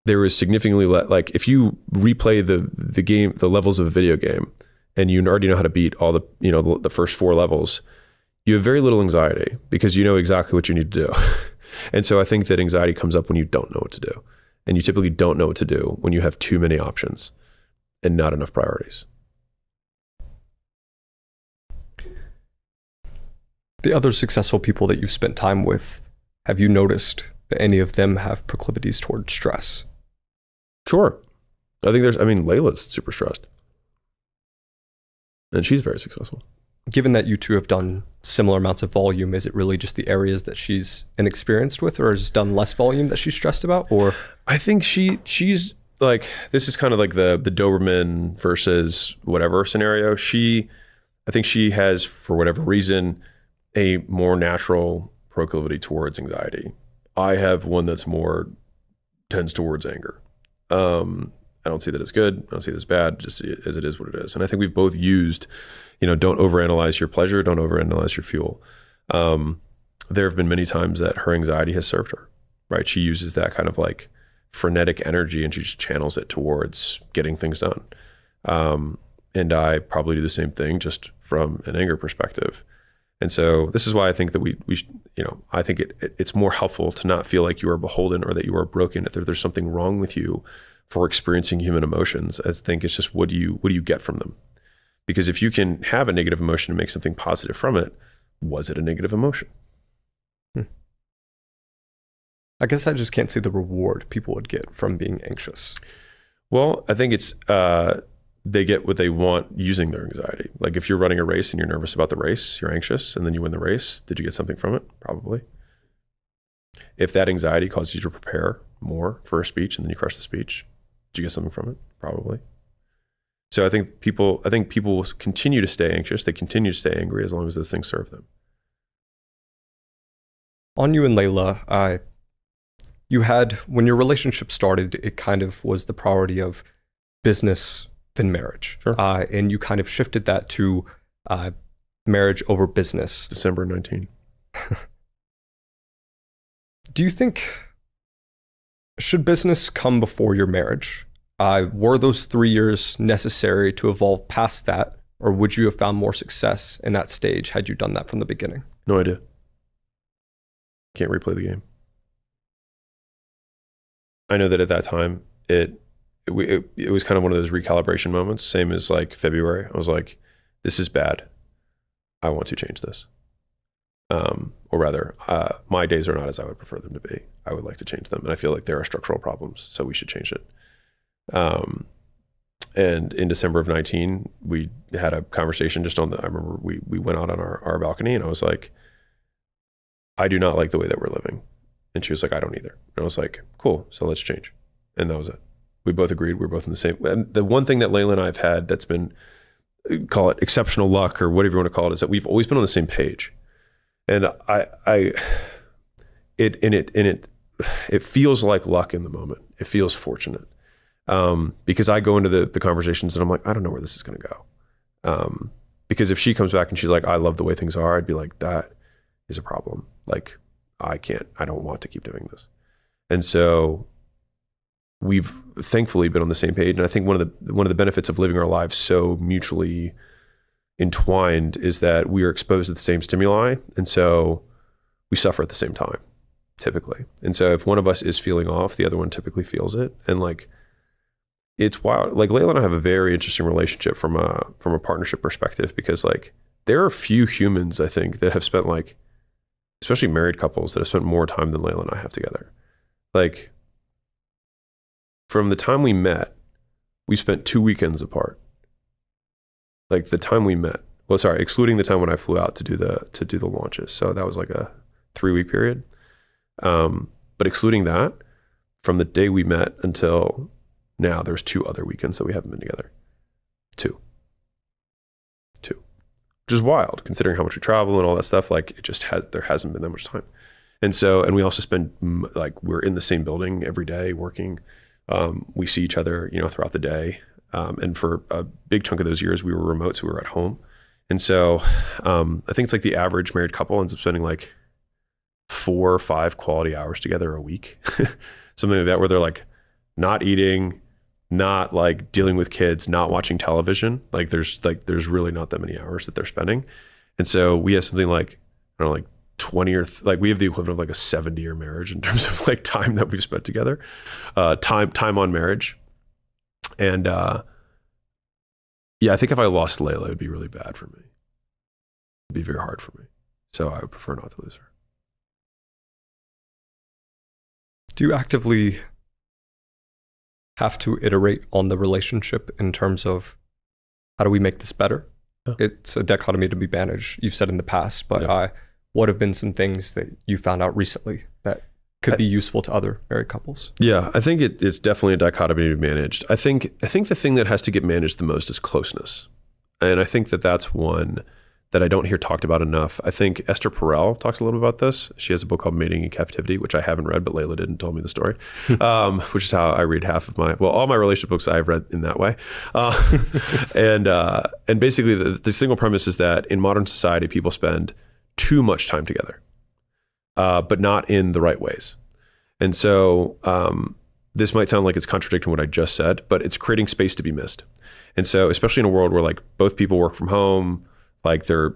there is significantly like if you replay the game, the levels of a video game, and you already know how to beat all the first 4 levels, you have very little anxiety because you know exactly what you need to do. And so I think that anxiety comes up when you don't know what to do. And you typically don't know what to do when you have too many options and not enough priorities. the other successful people that you've spent time with, have you noticed that any of them have proclivities toward stress? Sure. Layla's super stressed. And she's very successful. Given that you two have done similar amounts of volume, is it really just the areas that she's inexperienced with, or has done less volume that she's stressed about? Or I think she's like, this is kind of like the Doberman versus whatever scenario. I think she has, for whatever reason, a more natural proclivity towards anxiety. I have one that's more tends towards anger. I don't see that as good. I don't see it as bad, just see it as it is what it is. And I think we've both used, don't overanalyze your pleasure, don't overanalyze your fuel. There have been many times that her anxiety has served her, right? She uses that kind of like frenetic energy and she just channels it towards getting things done. And I probably do the same thing just from an anger perspective. And so this is why I think that we I think it's more helpful to not feel like you are beholden or that you are broken, that there's something wrong with you for experiencing human emotions. I think it's just, what do you get from them? Because if you can have a negative emotion and make something positive from it, was it a negative emotion? I guess I just can't see the reward people would get from being anxious. Well, I think it's, they get what they want using their anxiety. Like if you're running a race and you're nervous about the race, you're anxious, and then you win the race, did you get something from it? Probably. If that anxiety causes you to prepare more for a speech and then you crush the speech, did you get something from it? Probably. So I think people will continue to stay anxious. They continue to stay angry as long as those things serve them. On you and Layla, you had, when your relationship started, it kind of was the priority of business than marriage. Sure. And you kind of shifted that to marriage over business. December 19. Do you think, should business come before your marriage? Were those 3 years necessary to evolve past that, or would you have found more success in that stage had you done that from the beginning? No idea. Can't replay the game. I know that at that time, it was kind of one of those recalibration moments, same as like February. I was like, this is bad. I want to change this. Or rather, my days are not as I would prefer them to be. I would like to change them. And I feel like there are structural problems, so we should change it. And in December of 19, we had a conversation just I remember we went out on our balcony and I was like, I do not like the way that we're living. And she was like, I don't either. And I was like, cool, so let's change. And that was it. We both agreed. We're both in the same. And the one thing that Layla and I have had that's been, call it exceptional luck or whatever you want to call it, is that we've always been on the same page. And it feels like luck in the moment. It feels fortunate. Because I go into the conversations and I'm like, I don't know where this is going to go. Because if she comes back and she's like, I love the way things are, I'd be like, that is a problem. Like, I don't want to keep doing this. And so we've thankfully been on the same page. And I think one of the benefits of living our lives so mutually entwined is that we are exposed to the same stimuli. And so we suffer at the same time, typically. And so if one of us is feeling off, the other one typically feels it. And like, it's wild. Like Layla and I have a very interesting relationship from a partnership perspective, because like there are few humans, I think, that have spent like, especially married couples, that have spent more time than Layla and I have together. Like from the time we met, we spent 2 weekends apart. Like the time we met, well, sorry, excluding the time when I flew out to do the launches. So that was like a 3-week period. But excluding that, from the day we met until now, there's 2 other weekends that we haven't been together. 2. Which is wild considering how much we travel and all that stuff. Like there hasn't been that much time. And we also spend, like, we're in the same building every day working. We see each other, throughout the day. And for a big chunk of those years, we were remote, so we were at home. And so I think it's like the average married couple ends up spending like 4 or 5 quality hours together a week. Something like that, where they're like not eating, not like dealing with kids, not watching television. Like there's really not that many hours that they're spending. And so we have something like, I don't know, like 20 or like we have the equivalent of like a 70-year marriage in terms of like time that we've spent together, time on marriage. And yeah, I think if I lost Layla, it would be really bad for me. It'd be very hard for me. So I would prefer not to lose her. Do you actively have to iterate on the relationship in terms of how do we make this better? Yeah. It's a dichotomy to be managed, you've said in the past, but Yeah. what have been some things that you found out recently that could be useful to other married couples? Yeah, I think it's definitely a dichotomy to be managed. I think the thing that has to get managed the most is closeness. And I think that's one that I don't hear talked about enough. I think Esther Perel talks a little about this. She has a book called Mating in Captivity, which I haven't read, but Layla did and told me the story, which is how I read half of all my relationship books I've read in that way. And basically the single premise is that in modern society, people spend too much time together, but not in the right ways. And so this might sound like it's contradicting what I just said, but it's creating space to be missed. And so especially in a world where like both people work from home, like they're,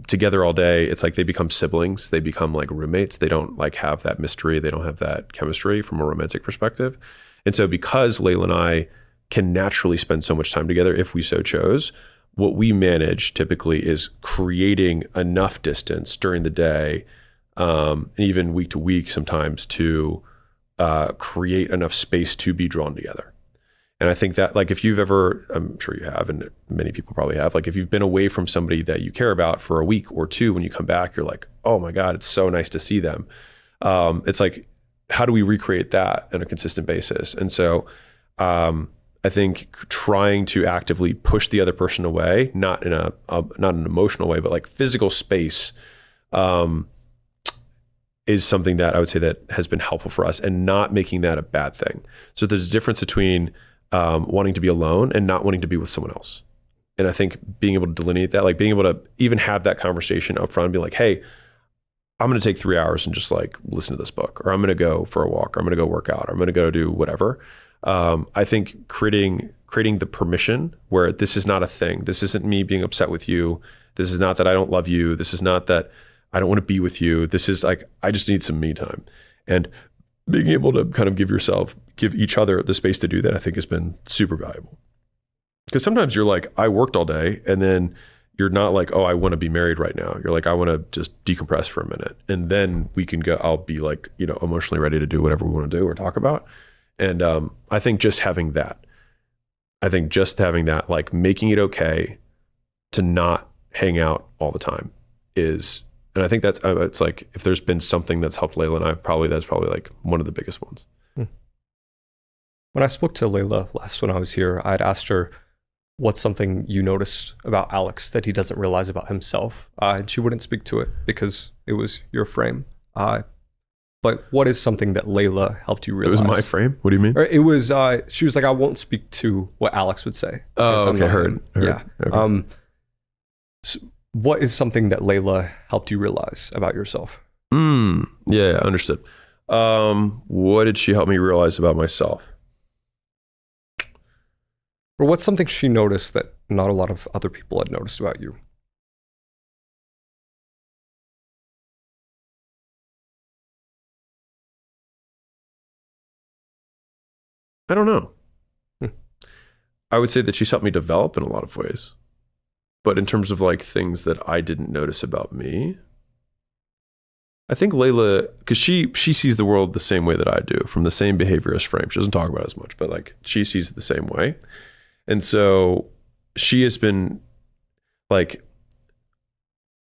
together all day, it's like they become siblings, they become like roommates. They don't like have that mystery. They don't have that chemistry from a romantic perspective. And so because Layla and I can naturally spend so much time together if we so chose, what we manage typically is creating enough distance during the day, and even week to week sometimes, to create enough space to be drawn together. And I think that, like, if you've ever, I'm sure you have, and many people probably have, like if you've been away from somebody that you care about for a week or two, when you come back, you're like, oh my God, it's so nice to see them. It's like, how do we recreate that on a consistent basis? And so I think trying to actively push the other person away, not in an emotional way, but like physical space, is something that I would say that has been helpful for us, and not making that a bad thing. So there's a difference between wanting to be alone and not wanting to be with someone else. And I think being able to delineate that, like being able to even have that conversation up front and be like, hey, I'm going to take 3 hours and just like listen to this book, or I'm going to go for a walk, or I'm going to go work out, or I'm going to go do whatever. I think creating the permission where this is not a thing. This isn't me being upset with you. This is not that I don't love you. This is not that I don't want to be with you. This is like, I just need some me time. And being able to kind of give each other the space to do that, I think has been super valuable. Because sometimes you're like, I worked all day, and then you're not like, oh, I want to be married right now. You're like, I want to just decompress for a minute. And then we can go, I'll be like, emotionally ready to do whatever we want to do or talk about. And I think just having that, like making it okay to not hang out all the time is, and I think that's, it's like, if there's been something that's helped Layla and I, that's probably like one of the biggest ones. When I spoke to Layla last when I was here, I'd asked her, what's something you noticed about Alex that he doesn't realize about himself? And she wouldn't speak to it because it was your frame. But what is something that Layla helped you realize? It was my frame? What do you mean? Or it was, she was like, I won't speak to what Alex would say. Oh, okay, heard. Yeah. Okay. So what is something that Layla helped you realize about yourself? Yeah, understood. What did she help me realize about myself? Or what's something she noticed that not a lot of other people had noticed about you? I don't know. I would say that she's helped me develop in a lot of ways. But in terms of like things that I didn't notice about me, I think Layla, because she sees the world the same way that I do, from the same behaviorist frame. She doesn't talk about it as much, but like she sees it the same way. And so she has been like,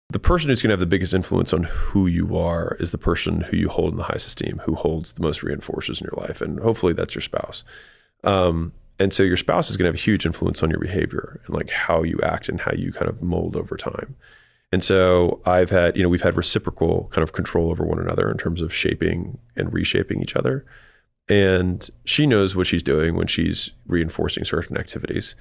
the person who's going to have the biggest influence on who you are is the person who you hold in the highest esteem, who holds the most reinforcers in your life. And hopefully that's your spouse. And so your spouse is going to have a huge influence on your behavior and like how you act and how you kind of mold over time. And so we've had reciprocal kind of control over one another in terms of shaping and reshaping each other. And she knows what she's doing when she's reinforcing certain activities.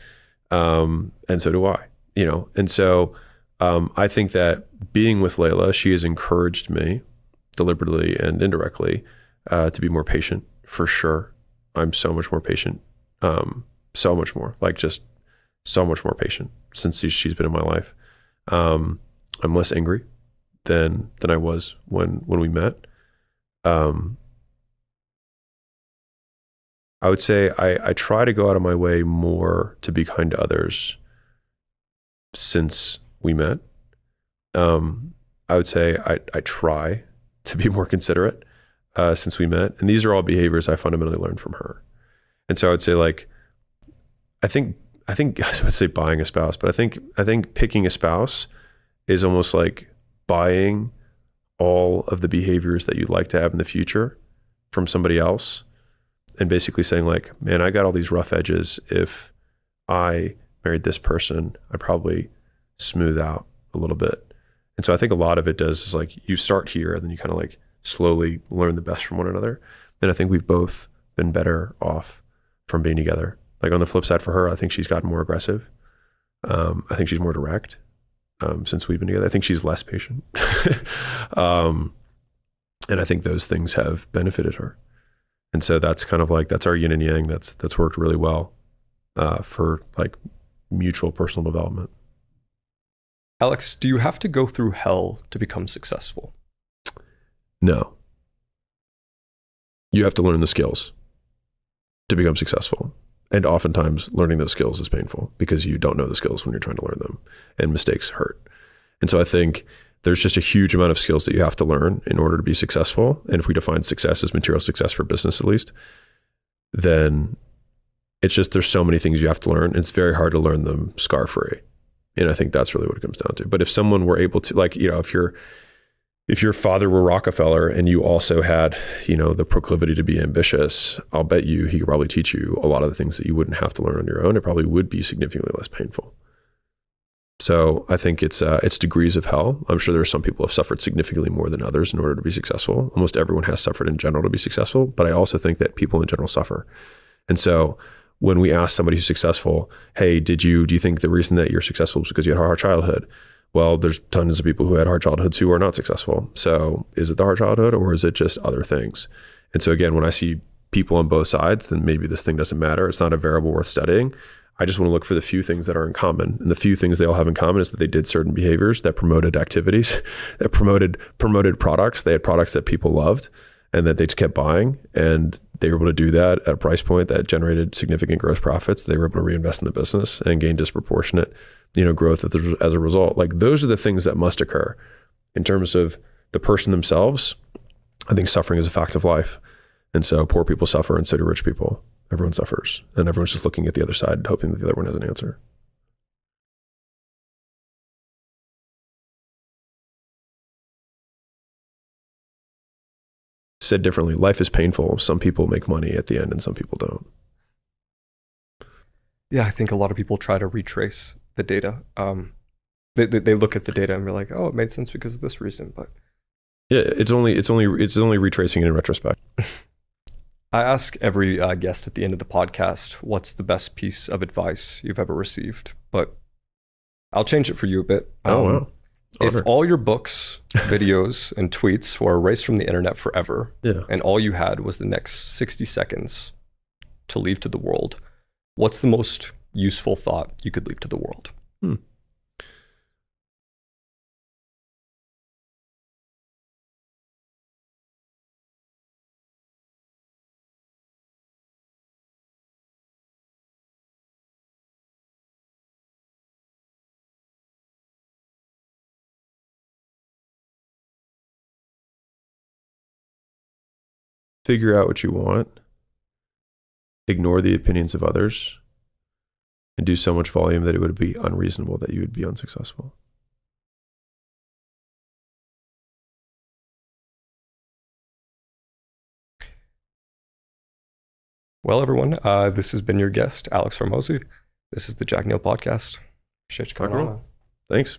And so do I, and so I think that being with Layla, she has encouraged me deliberately and indirectly to be more patient, for sure. I'm so much more patient, so much more, like just so much more patient since she's been in my life. I'm less angry than I was when we met. I would say I try to go out of my way more to be kind to others since we met. I would say I try to be more considerate since we met. And these are all behaviors I fundamentally learned from her. And so I would say like, I think I would say buying a spouse, but I think picking a spouse is almost like buying all of the behaviors that you'd like to have in the future from somebody else, and basically saying like, man, I got all these rough edges. If I married this person, I'd probably smooth out a little bit. And so I think a lot of it does is like you start here and then you kind of like slowly learn the best from one another. And I think we've both been better off from being together. Like on the flip side for her, I think she's gotten more aggressive. I think she's more direct since we've been together. I think she's less patient. And I think those things have benefited her. And so that's kind of like, that's our yin and yang. That's worked really well for like mutual personal development. Alex, do you have to go through hell to become successful? No. You have to learn the skills to become successful. And oftentimes learning those skills is painful because you don't know the skills when you're trying to learn them, and mistakes hurt. And so I think there's just a huge amount of skills that you have to learn in order to be successful. And if we define success as material success for business, at least, then it's just, there's so many things you have to learn. It's very hard to learn them scar-free. And I think that's really what it comes down to. But if someone were able to, like, you know, if your father were Rockefeller and you also had, you know, the proclivity to be ambitious, I'll bet you he could probably teach you a lot of the things that you wouldn't have to learn on your own. It probably would be significantly less painful. So I think it's degrees of hell. I'm sure there are some people who have suffered significantly more than others in order to be successful. Almost everyone has suffered in general to be successful, but I also think that people in general suffer. And so when we ask somebody who's successful, hey, do you think the reason that you're successful is because you had a hard childhood? Well, there's tons of people who had hard childhoods who are not successful. So is it the hard childhood or is it just other things? And so again, when I see people on both sides, then maybe this thing doesn't matter. It's not a variable worth studying. I just want to look for the few things that are in common. And the few things they all have in common is that they did certain behaviors that promoted activities, that promoted products. They had products that people loved and that they just kept buying. And they were able to do that at a price point that generated significant gross profits. They were able to reinvest in the business and gain disproportionate, you know, growth as a result. Like those are the things that must occur. In terms of the person themselves, I think suffering is a fact of life. And so poor people suffer and so do rich people. Everyone suffers, and everyone's just looking at the other side, hoping that the other one has an answer. Said differently, life is painful. Some people make money at the end and some people don't. Yeah, I think a lot of people try to retrace the data. They look at the data and be like, oh, it made sense because of this reason. But yeah, it's only retracing it in retrospect. I ask every guest at the end of the podcast, what's the best piece of advice you've ever received? But I'll change it for you a bit. Wow. If all your books, videos, and tweets were erased from the internet forever, and all you had was the next 60 seconds to leave to the world, what's the most useful thought you could leave to the world? Figure out what you want, ignore the opinions of others, and do so much volume that it would be unreasonable that you would be unsuccessful. Well, everyone, this has been your guest, Alex Hormozi. This is the Jack Neal Podcast. Appreciate you coming on. Thanks.